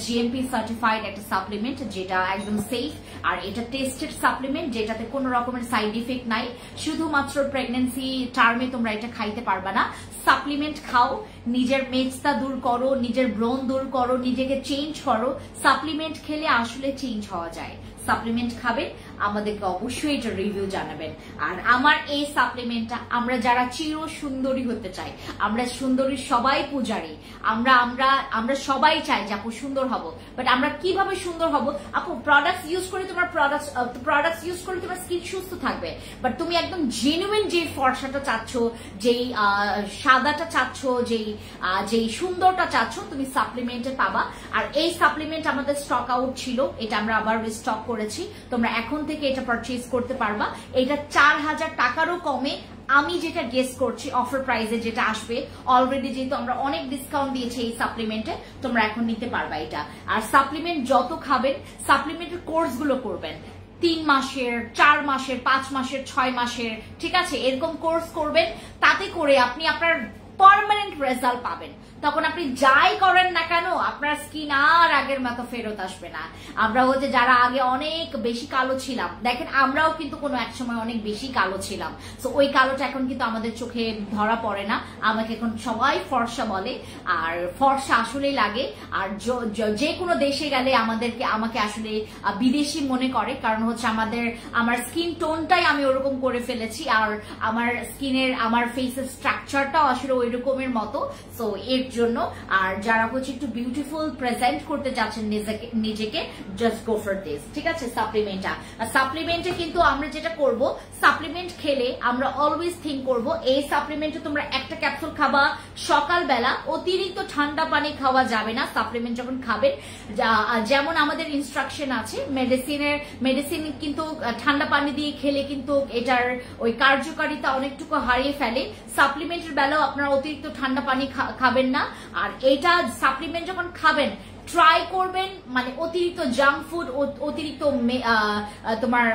জিএমপি সার্টিফাইড একটা সাপ্লিমেন্ট, যেটা একদম সেফ। আর এটা টেস্টেড সাপ্লিমেন্ট, যেটাতে কোনো রকমের সাইড ইফেক্ট নাই। শুধুমাত্র প্রেগনেন্সি টার্মে তোমরা এটা খাইতে পারবা না। সাপ্লিমেন্ট খাও, নিজের মেজটা দূর করো, নিজের ব্রণ দূর করো, নিজেকে চেঞ্জ করো। সাপ্লিমেন্ট খেলে আসলে চেঞ্জ হওয়া যায়। সাপ্লিমেন্ট খাবেন, আমাদেরকে অবশ্যই এটা রিভিউ জানাবেন। আর আমার এই সাপ্লিমেন্টটা আমরা যারা চির সুন্দরী হতে চাই, আমরা সুন্দরী সবাই পূজারী, আমরা সবাই চাই যে আপু সুন্দর হব, বাট আমরা কিভাবে সুন্দর হব? আপু প্রোডাক্টস ইউজ করে তোমার প্রোডাক্টস ইউজ করে তোমার স্কিন সুস্থ থাকবে, বাট তুমি একদম জেনুইন যে ফর্সাটা চাচ্ছ, যেই সাদাটা চাচ্ছ, যেই সুন্দরটা চাচ্ছ, তুমি সাপ্লিমেন্টে পাবা। আর এই সাপ্লিমেন্ট আমাদের স্টক আউট ছিল, এটা আমরা আবার রিস্টক করেছি। তোমরা এখন থেকে এটা পারচেজ করতে পারবা। এটা 4,000 টাকারও কমে আমি যেটা গেস করছি অফার প্রাইসে যেটা আসবে। অলরেডি যেহেতু আমরা অনেক ডিসকাউন্ট দিয়েছি এই সাপ্লিমেন্টে, তোমরা এখন নিতে পারবা এটা। আর সাপ্লিমেন্ট যত খাবেন, সাপ্লিমেন্টের কোর্স গুলো করবেন 3 মাসের, 4 মাসের, 5 মাসের, 6 মাসের, ঠিক আছে, এরকম কোর্স করবেন। তাতে করে আপনি আপনার পার্মানেন্ট রেজাল্ট পাবেন। তখন আপনি যাই করেন না কেন আপনার স্কিন আর আগের মতো ফেরত আসবে না। আমরা হচ্ছে যারা আগে অনেক বেশি কালো ছিলাম, দেখেন আমরাও কিন্তু কোনো এক সময় অনেক বেশি কালো ছিলাম, তো ওই কালোটা এখন কিন্তু আমাদের চোখে ধরা পড়ে না। আমাকে এখন সবাই ফর্সা বলে, আর ফর্সা আসলেই লাগে। আর যে কোনো দেশে গেলে আমাকে আসলে বিদেশি মনে করে, কারণ হচ্ছে আমার স্কিন টোনটাই আমি ওরকম করে ফেলেছি। আর আমার ফেসের স্ট্রাকচারটাও আসলে ওই রকমের মতো। সো এর জন্য আর যারা হচ্ছে একটু বিউটিফুল প্রেজেন্ট করতে চাচ্ছেন নিজেকে, জাস্ট গো ফর দিস, ঠিক আছে। সাপ্লিমেন্টে কিন্তু আমরা যেটা করব, সাপ্লিমেন্ট খেলে আমরা অলওয়েজ থিঙ্ক করব এই সাপ্লিমেন্টে তোমরা একটা ক্যাপসুল খাবা সকালবেলা, অতিরিক্ত ঠান্ডা পানি খাওয়া যাবে না সাপ্লিমেন্ট যখন খাবেন। যেমন আমাদের ইনস্ট্রাকশন আছে, মেডিসিন কিন্তু ঠান্ডা পানি দিয়ে খেলে কিন্তু এটার ওই কার্যকারিতা অনেকটুকু হারিয়ে ফেলে। সাপ্লিমেন্টের বেলাও আপনারা অতিরিক্ত ঠান্ডা পানি খাবেন না। আর এইটা সাপ্লিমেন্ট যখন খাবেন ট্রাই করবেন, মানে অতিরিক্ত জাঙ্ক ফুড, অতিরিক্ত তোমার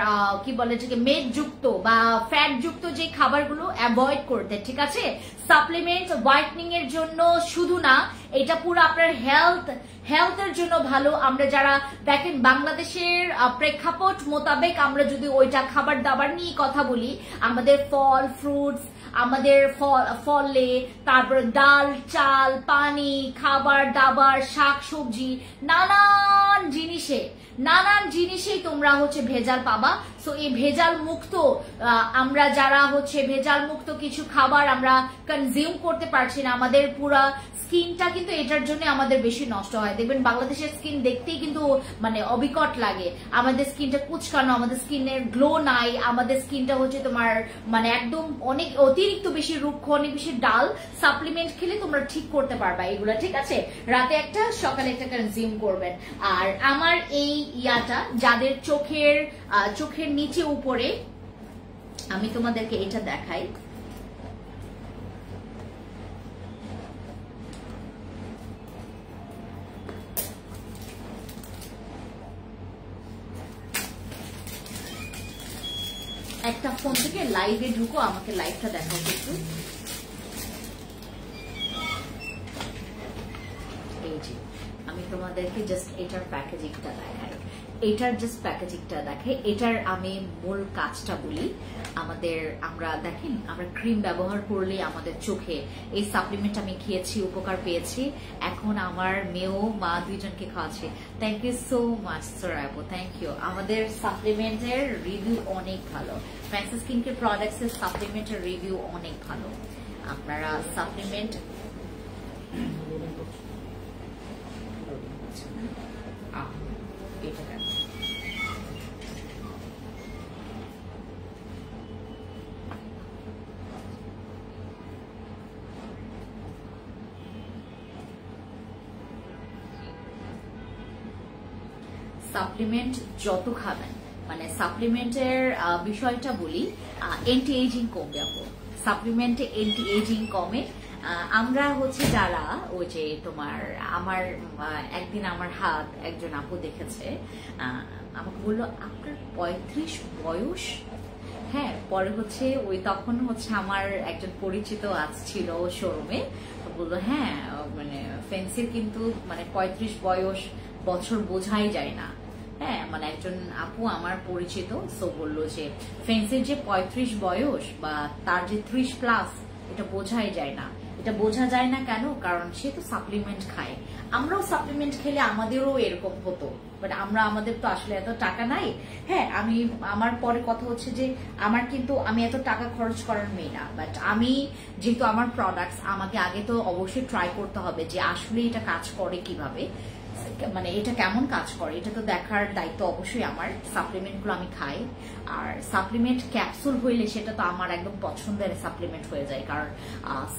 কি বলে যে মেদ যুক্ত বা ফ্যাট যুক্ত যে খাবারগুলো অ্যাভয়েড করতে, ঠিক আছে? সাপ্লিমেন্ট হোয়াইটনিং এর জন্য শুধু না, এটা পুরো আপনার হেলথের জন্য ভালো। আমরা যারা দেখেন বাংলাদেশের প্রেক্ষাপট মোতাবেক আমরা যদি ওইটা খাবার দাবার নিয়ে কথা বলি, আমাদের ফল ফ্রুটস, আমাদের ফলে, তারপর ডাল চাল পানি, খাবার দাবার, শাক সবজি, নানান জিনিসেই তোমরা হচ্ছে ভেজাল পাবা। সো এই ভেজাল মুক্ত আমরা যারা হচ্ছে ভেজাল মুক্ত কিছু খাবার আমরা কনজিউম করতে পারছি না, আমাদের পুরা স্কিনটা কিন্তু এটার জন্য আমাদের বেশি নষ্ট হয়। দেখবেন বাংলাদেশের স্কিন দেখতেই কিন্তু মানে অবিকট লাগে, আমাদের স্কিনটা কুচকানো, আমাদের স্কিনের গ্লো নাই, আমাদের স্কিনটা হচ্ছে তোমার মানে একদম অনেক অতিরিক্ত বেশি রুক্ষ, অনেক বেশি ডাল। সাপ্লিমেন্ট খেলে তোমরা ঠিক করতে পারবা এগুলা, ঠিক আছে? রাতে একটা সকালে একটা কনজিউম করবেন। আর আমার এই ইয়াটা যাদের চোখের নিচে উপরে, আমি তোমাদেরকে এটা দেখাই। একটা ফোন থেকে লাইভে ঢুকো, আমাকে লাইভটা দেখাও একটু। এই যে আমি তোমাদেরকে জাস্ট এটার প্যাকেজিংটা দেখাই, এটার আমি মূল কাজটা বলি। আমরা দেখেন আমরা ক্রিম ব্যবহার করলে আমাদের চোখে এই সাপ্লিমেন্ট আমি খেয়েছি, উপকার পেয়েছি। এখন আমার মেয়েও মা দুইজনকে খাওয়াচ্ছে। Thank you so much Saurabh, thank you. আমাদের সাপ্লিমেন্টের রিভিউ অনেক ভালো, ফ্যান্সি স্কিন কেয়ার প্রোডাক্টস এর সাপ্লিমেন্টের রিভিউ অনেক ভালো। আপনারা সাপ্লিমেন্ট সাপ্লিমেন্ট যত খাবেন, মানে সাপ্লিমেন্টের বিষয়টা বলি, অ্যান্টি এজিং কমবে আপু, সাপ্লিমেন্টে অ্যান্টি এজিং কমে। আমরা হচ্ছে যারা ওই যে তোমার একদিন আমার হাত একজন আপু দেখেছে, আমাকে বললো আপনার 35 বয়স। হ্যাঁ, পরে হচ্ছে তখন হচ্ছে আমার একজন পরিচিত ছিল শোরুমে, বললো হ্যাঁ মানে ফেন্সির কিন্তু মানে 35 বছর বোঝাই যায় না। হ্যাঁ, মানে একজন আপু আমার পরিচিত, সো বললো যে ফেন্সির যে 35 বয়স বা তার যে 30+, এটা বোঝাই যায় না। এটা বোঝা যায় না কেন? কারণ সে তো সাপ্লিমেন্ট খায়, আমরাও সাপ্লিমেন্ট খেলে আমাদেরও এরকম হতো, বাট আমাদের তো আসলে এত টাকা নাই। হ্যাঁ, আমার পরে কথা হচ্ছে যে আমি এত টাকা খরচ করার মেয়ে না, বাট আমি যেহেতু আমার প্রোডাক্টস, আমাকে আগে তো অবশ্যই ট্রাই করতে হবে যে আসলে এটা কাজ করে কিভাবে, মানে এটা কেমন কাজ করে, এটা তো দেখার দায়িত্ব অবশ্যই আমার। সাপ্লিমেন্ট গুলো আমি খাই, আর সাপ্লিমেন্ট ক্যাপসুল হইলে সেটা তো আমার একদম পছন্দের সাপ্লিমেন্ট হয়ে যায়, কারণ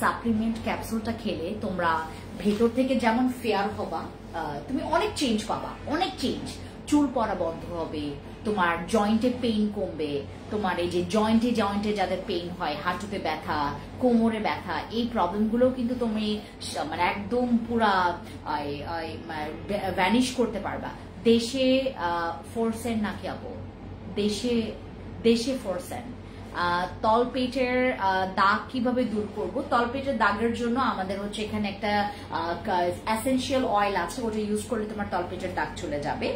সাপ্লিমেন্ট ক্যাপসুলটা খেলে তোমরা ভেতর থেকে যেমন ফেয়ার হবা, তুমি অনেক চেঞ্জ পাবা, অনেক চেঞ্জ। চুল পড়া বন্ধ হবে, তোমার জয়েন্টে পেইন কমবে, তোমার এই যে জয়েন্টে যাদের পেইন হয়, হাঁটুতে ব্যথা, কোমরে ব্যথা, এই প্রবলেমগুলো কিন্তু তুমি মানে একদম পুরা ভ্যানিশ করতে পারবা। দেশে 4 সেন্ট নাকি আপু, দেশে 4 সেন্ট। তলপেটের দাগ কিভাবে দূর করব? তলপেটের দাগের জন্য আমাদের হচ্ছে এখানে একটা এসেনশিয়াল অয়েল আছে, ওটা ইউজ করলে তোমার তলপেটের দাগ চলে যাবে।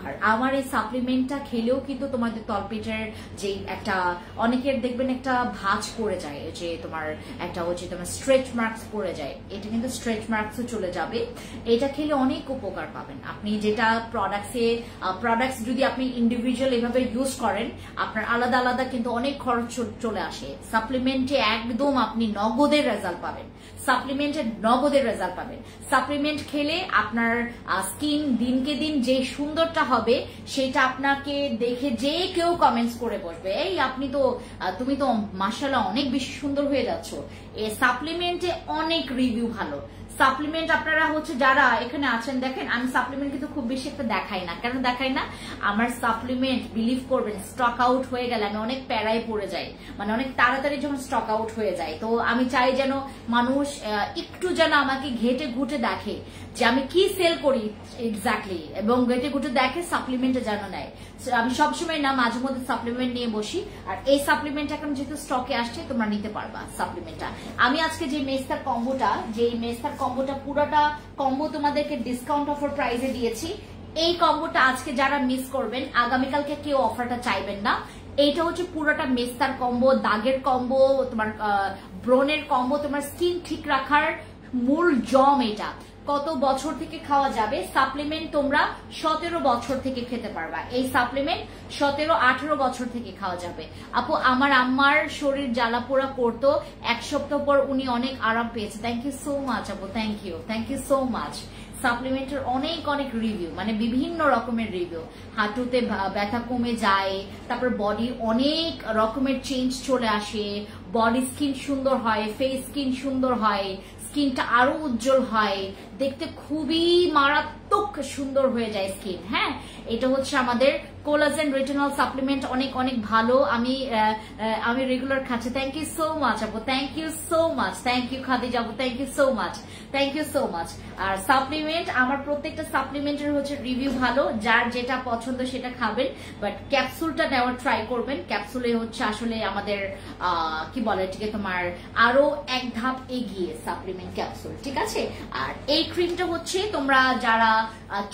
আর আমার এই সাপ্লিমেন্টটা খেলেও কিন্তু তোমাদের তলপেটের যে একটা, অনেকের দেখবেন একটা ভাঁজ পড়ে যায়, যে তোমার একটা হচ্ছে তোমার স্ট্রেচ মার্কস পড়ে যায়, এটা কিন্তু স্ট্রেচ মার্কসও চলে যাবে। এটা খেলে অনেক উপকার পাবেন। আপনি যেটা প্রোডাক্টস যদি আপনি ইন্ডিভিজুয়াল এভাবে ইউজ করেন, আপনার আলাদা আলাদা কিন্তু অনেক খরচ চলে আসে। সাপ্লিমেন্টে একদম আপনি নগদের রেজাল্ট পাবেন, সাপ্লিমেন্ট খেলে আপনার স্কিন দিনকে দিন যে সুন্দরটা হবে, সেটা আপনাকে দেখে যে কেউ কমেন্টস করে বসবে, এই তুমি তো মাশাআল্লাহ অনেক বেশি সুন্দর হয়ে যাচ্ছ। এই সাপ্লিমেন্টে অনেক রিভিউ ভালো, সাপ্লিমেন্ট আপনারা হচ্ছে যারা এখানে আছেন দেখেন, আমি সাপ্লিমেন্ট কিন্তু খুব বেশি একটা দেখাই না। কেন দেখাই না? আমার সাপ্লিমেন্ট বিলিভ করবেন স্টক আউট হয়ে গেলে আমি অনেক প্যারায় পড়ে যাই, মানে অনেক তাড়াতাড়ি যখন স্টক আউট হয়ে যায়। তো আমি চাই যেন মানুষ একটু যেন আমাকে ঘেটে ঘুটে দেখে যে আমি কি সেল করি এক্স্যাক্টলি, এবং ঘেটে ঘুটে দেখে সাপ্লিমেন্টে যেন নেয়। আমি সবসময় না, মাঝে মধ্যে সাপ্লিমেন্ট নিয়ে বসি। আর এই সাপ্লিমেন্ট এখন যেহেতু স্টকে আসছে তোমরা নিতে পারবা সাপ্লিমেন্টটা। আমি আজকে যে মেস্তার কম্বোটা পুরোটা কম্বো তোমাদেরকে ডিসকাউন্ট অফার প্রাইসে দিয়েছি। এই কম্বোটা আজকে যারা মিস করবেন, আগামীকালকে কেউ অফারটা চাইবেন না। এইটা হচ্ছে পুরোটা মেস্তার কম্বো, দাগের কম্বো, তোমার ব্রনের কম্বো, তোমার স্কিন ঠিক রাখার মূল জম। এটা কত বছর থেকে খাওয়া যাবে সাপ্লিমেন্ট, তোমরা 17 বছর থেকে খেতে পারবা। এই সাপ্লিমেন্ট 17-18 বছর থেকে খাওয়া যাবে। আপু আমার আম্মার শরীর জ্বালাপোড়া করতো, 1 সপ্তাহ পর উনি অনেক আরাম পেয়েছে। থ্যাংক ইউ সো মাচ আপু, থ্যাংক ইউ সো মাচ। সাপ্লিমেন্টের অনেক অনেক রিভিউ, মানে বিভিন্ন রকমের রিভিউ। হাঁটুতে ব্যথা কমে যায়, তারপর বডি অনেক রকমের চেঞ্জ চলে আসে, বডি স্কিন সুন্দর হয়, ফেস স্কিন সুন্দর হয়, স্কিনটা আরো উজ্জ্বল হয়, দেখতে খুবই মারাত্মক সুন্দর হয়ে যায় স্কিন। হ্যাঁ, এটা হচ্ছে আমাদের কোলাজেন রেটিনল সাপ্লিমেন্ট, অনেক অনেক ভালো। আমি রেগুলার খাচ্ছি। থ্যাংক ইউ সো মাচ আপু, thank you so much, thank you Khadija আপু, thank you so much, thank you so much. আর সাপ্লিমেন্ট, আমার প্রত্যেকটা সাপ্লিমেন্টের হচ্ছে রিভিউ ভালো, যার যেটা পছন্দ সেটা খাবেন, বাট ক্যাপসুলটা নেওয়ার ট্রাই করবেন। ক্যাপসুলে হচ্ছে আসলে আমাদের কি বলে এটাকে, তোমার আরো এক ধাপ এগিয়ে সাপ্লিমেন্ট ক্যাপসুল, ঠিক আছে। আর এই ক্রিমটা হচ্ছে তোমরা যারা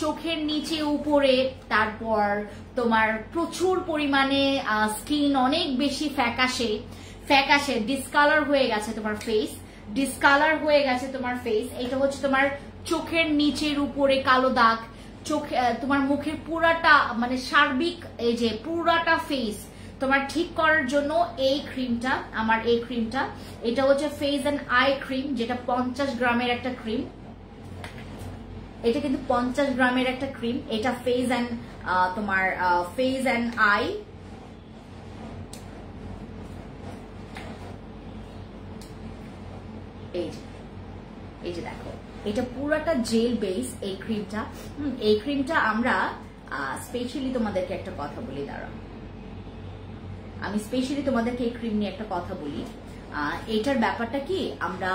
চোখের নিচে উপরে, তারপর তোমার প্রচুর পরিমাণে স্কিন অনেক বেশি ফ্যাকাশে ডিসকালার হয়ে গেছে তোমার ফেস, এটা হচ্ছে তোমার চোখের নিচের উপরে কালো দাগ, তোমার মুখের পুরাটা মানে সার্বিক এই যে পুরাটা ফেস তোমার ঠিক করার জন্য এই ক্রিমটা, এটা হচ্ছে ফেস অ্যান্ড আই ক্রিম, যেটা 50 গ্রামের একটা ক্রিম। এটা কিন্তু 50 গ্রামের একটা ক্রিম। এটা ফেস অ্যান্ড তোমার ফেস অ্যান্ড আই, এই যে দেখো, এটা পুরাটা জেল বেস এই ক্রিমটা। আমরা স্পেশালি তোমাদেরকে একটা কথা বলি, দাঁড়াও, আমি স্পেশালি তোমাদেরকে এই ক্রিম নিয়ে একটা কথা বলি। এটার ব্যাপারটা কি, আমরা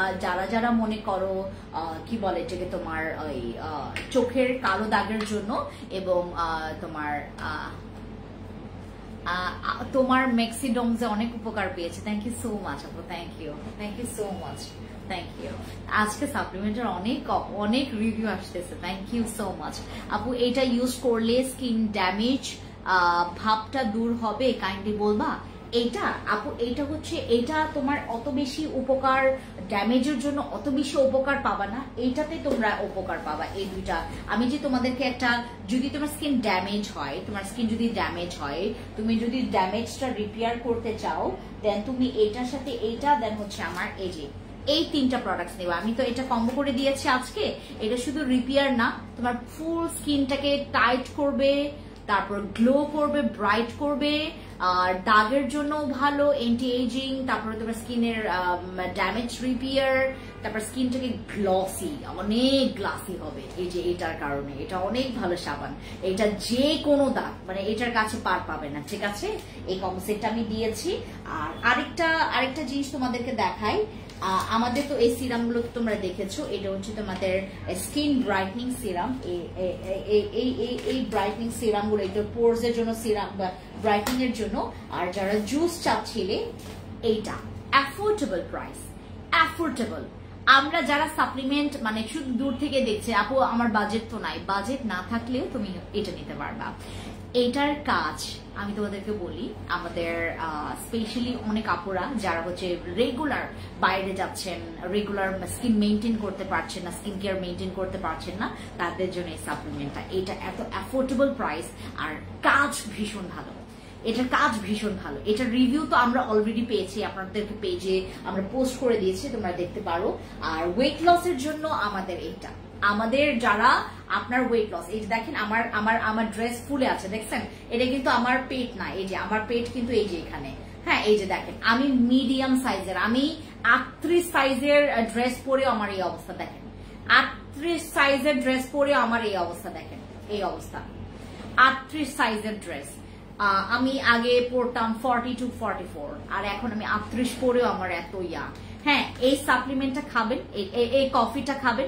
যারা মনে করো কি বলে এটাকে, তোমার ওই চোখের কালো দাগের জন্য, এবং তোমার মেক্সিডোমসে অনেক উপকার পেয়েছে। থ্যাংক ইউ সো মাচ আপু, thank you so much, thank you. আজকে সাপ্লিমেন্টের অনেক রিভিউ আসতেছে, থ্যাংক ইউ সো মাচ আপু। এটা ইউজ করলে স্কিন ড্যামেজ ভাবটা দূর হবে, কাইন্ডলি বলবা। এইটা আপু, এটা তোমার অত বেশি উপকার, ড্যামেজের জন্য অত বেশি উপকার পাবা না, এইটাতে তোমরা উপকার পাবা। এই দুইটা আমি যে তোমাদেরকে একটা, যদি তোমার স্কিন ড্যামেজ হয়, তুমি যদি ড্যামেজটা রিপেয়ার করতে চাও, দেন তুমি এইটার সাথে এইটা, দেন হচ্ছে আমার এই 3টা প্রোডাক্টস নেবা। আমি তো এটা কম্বো করে দিয়েছি আজকে। এটা শুধু রিপেয়ার না, তোমার ফুল স্কিনটাকে টাইট করবে, তারপর গ্লো করবে, ব্রাইট করবে, আর দাগের জন্য ভালো, এন্টি এজিং, তারপরে তোমার স্কিনের ড্যামেজ রিপেয়ার, তারপর স্কিনটাকে অনেক গ্লাসি হবে। এই যে এটার কারণে এটা অনেক ভালো সাবান। এটা যে কোনো দাগ, মানে এটার কাছে পার পাবে না, ঠিক আছে। এই কম্বো সেটটা আমি দিয়েছি। আর আরেকটা জিনিস তোমাদেরকে দেখাই, আমাদের তো এই সিরামগুলো তোমরা দেখেছো, এটা হচ্ছে তোমাদের স্কিন ব্রাইটনিং সিরাম। এই ব্রাইটনিং সিরামগুলো, এটা পোরস এর জন্য সিরাম, ব্রাইটনিং এর জন্য। আর যারা জুস চাচ্ছিলে, এইটা অ্যাফোর্ডেবল প্রাইস, আমরা যারা সাপ্লিমেন্ট মানে শুধু দূর থেকে দেখছে, আপু আমার বাজেট তো নাই, বাজেট না থাকলেও তুমি এটা নিতে পারবা। এটার কাজ আমি তোমাদেরকে বলি, আমাদের স্পেশালি অনেক আপুরা যারা হচ্ছে রেগুলার বাইরে যাচ্ছেন, রেগুলার স্কিন মেনটেন করতে পারছেন না, স্কিন কেয়ার মেনটেন করতে পারছেন না, তাদের জন্য এই সাপ্লিমেন্টটা। এটা এত অ্যাফোর্ডেবল প্রাইস, আর কাজ ভীষণ ভালো। এটার রিভিউ তো আমরা অলরেডি পেয়েছি, আপনাদেরকে পেজে আমরা পোস্ট করে দিয়েছি, তোমরা দেখতে পারো। আর ওয়েট লসের জন্য আমাদের যারা আপনার ওয়েট লস, এই যে দেখেন আমার ড্রেস ফুলে আছে, দেখছেন? এটা কিন্তু আমার পেট না, এই যে আমার পেট কিন্তু এই যে এখানে, হ্যাঁ এই যে দেখেন, আমি মিডিয়াম সাইজের, আমি 38 সাইজের ড্রেস পরেও আমার এই অবস্থা, দেখেন 38 সাইজের ড্রেস পরে আমার এই অবস্থা, দেখেন এই অবস্থা। 38 সাইজের ড্রেস আমি আগে পড়তাম 40 to 44, আর এখন আমি 38 পরেও আমার এত ইয়া। হ্যাঁ, এই সাপ্লিমেন্টটা খাবেন, এই কফিটা খাবেন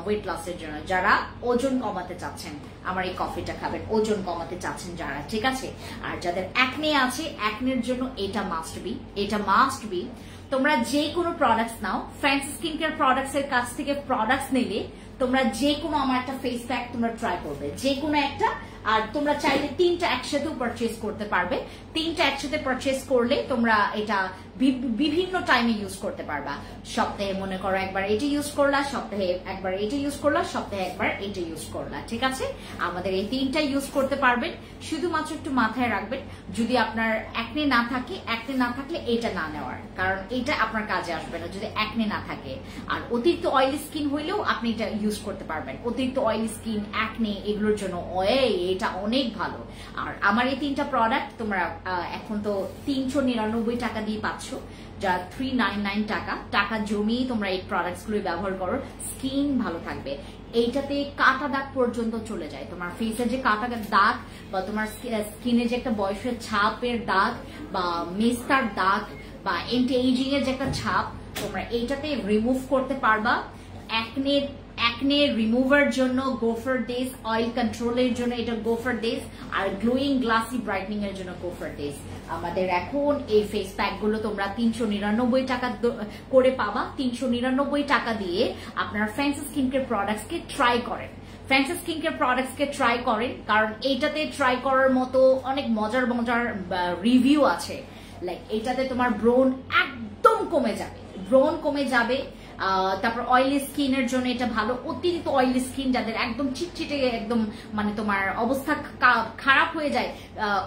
ওয়েট লসের জন্য। যারা ওজন কমাতে চাচ্ছেন আমার এই কফিটা খাবেন, ওজন কমাতে চাচ্ছেন যারা, ঠিক আছে। আর যাদের অ্যাকনে আছে, অ্যাকনের জন্য এটা মাস্ট বি, এটা মাস্ট বি। তোমরা যে কোনো প্রোডাক্টস নাও, ফ্যান্সি স্কিন কেয়ার প্রোডাক্টস এর কাছ থেকে প্রোডাক্টস নিলে তোমরা যে কোনো আমার একটা ফেস প্যাক তোমরা ট্রাই করবে, যে কোনো একটা। আর তোমরা চাইলে 3টা একসাথেও পারচেজ করতে পারবে। 3টা একসাথে পারচেজ করলে তোমরা এটা বিভিন্ন টাইমে ইউজ করতে পারবা। সপ্তাহে মনে করো একবার এটা ইউজ করলা, সপ্তাহে একবার এটা ইউজ করলা, সপ্তাহে একবার এটা ইউজ করলা, ঠিক আছে। আমাদের এই 3টা ইউজ করতে পারবেন। শুধুমাত্র একটু মাথায় রাখবেন, যদি আপনার অ্যাকনে না থাকে, অ্যাকনে না থাকলে এটা না নেওয়ার, কারণ এটা আপনার কাজে আসবে না যদি অ্যাকনে না থাকে। আর অতিরিক্ত অয়েলি স্কিন হইলেও আপনি এটা ইউজ করতে পারবেন। অতিরিক্ত অয়েলি স্কিন, অ্যাকনে এগুলোর জন্য এটা অনেক ভালো। আর আমার এই 3টা প্রোডাক্ট তোমরা এখন তো 399 টাকা দিয়ে পাচ্ছ, যা 399 টাকা জমিয়ে তোমরা এই প্রোডাক্টস গুলো ব্যবহার করো, স্কিন ভালো থাকবে। এইটাতে কাটা দাগ পর্যন্ত চলে যায়। তোমার ফেসের যে কাটা দাগ বা তোমার স্কিনে যে একটা বয়সের ছাপের দাগ বা মেস্তার দাগ বা এন্টি এজিং এর যে একটা ছাপ, তোমরা এইটাতে রিমুভ করতে পারবা। অ্যাকনে রিমুভার জন্য গোফার ডেজ, অয়েল কন্ট্রোলের জন্য এটা গোফার ডেজ, আর গ্লোয়িং গ্লাসি ব্রাইটনিং এর জন্য গোফার ডেজ। আমাদের এখন এই ফেস প্যাক গুলো তোমরা 399 টাকা করে পাবা। 399 টাকা দিয়ে আপনার ফ্যান্সি স্কিন কেয়ার প্রোডাক্টস কে ট্রাই করেন, ফ্যান্সি স্কিন কেয়ার প্রোডাক্টস কে ট্রাই করেন, কারণ এইটাতে ট্রাই করার মতো অনেক মজার মজার রিভিউ আছে। লাইক এইটাতে তোমার ব্রোন একদম কমে যাবে, ব্রোন কমে যাবে। তারপর অয়েলি স্কিনের জন্য এটা ভালো। অতিরিক্ত অয়েলি স্কিন যাদের একদম চিটচিটে, একদম মানে তোমার অবস্থা খারাপ হয়ে যায়,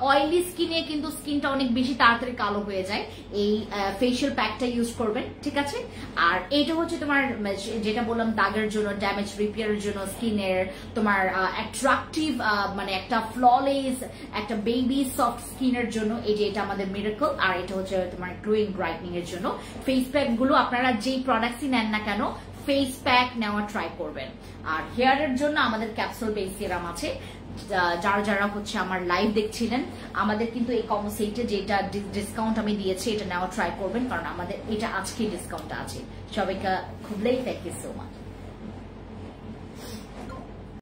অয়েলি স্কিনে কিন্তু স্কিনটা অনেক বেশি তাড়াতাড়ি কালো হয়ে যায়, এই ফেশিয়াল প্যাকটা ইউজ করবেন, ঠিক আছে। আর এইটা হচ্ছে তোমার যেটা বললাম দাগের জন্য, ড্যামেজ রিপেয়ারের জন্য, স্কিনের তোমার অ্যাট্রাকটিভ মানে একটা ফ্ললেস, একটা বেবি সফট স্কিনের জন্য এই যে এটা আমাদের মিরাকল। আর এটা হচ্ছে তোমার গ্লোয়িং ব্রাইটনিং এর জন্য। ফেস প্যাক গুলো আপনারা যেই প্রোডাক্টই নেন না কেন, ফেস প্যাক নেওয়া ট্রাই করবেন। আর হেয়ারের জন্য আমাদের ক্যাপসুল বেস সিরাম আছে। যারা হচ্ছে আমার লাইভ দেখছিলেন, আমাদের কিন্তু এই কম্বো সেটে যেটা ডিসকাউন্ট আমি দিয়েছি এটা নেওয়া ট্রাই করবেন, কারণ আমাদের এটা আজকে ডিসকাউন্ট আছে। সবাইকে খুবই থ্যাংক ইউ সো মাচ।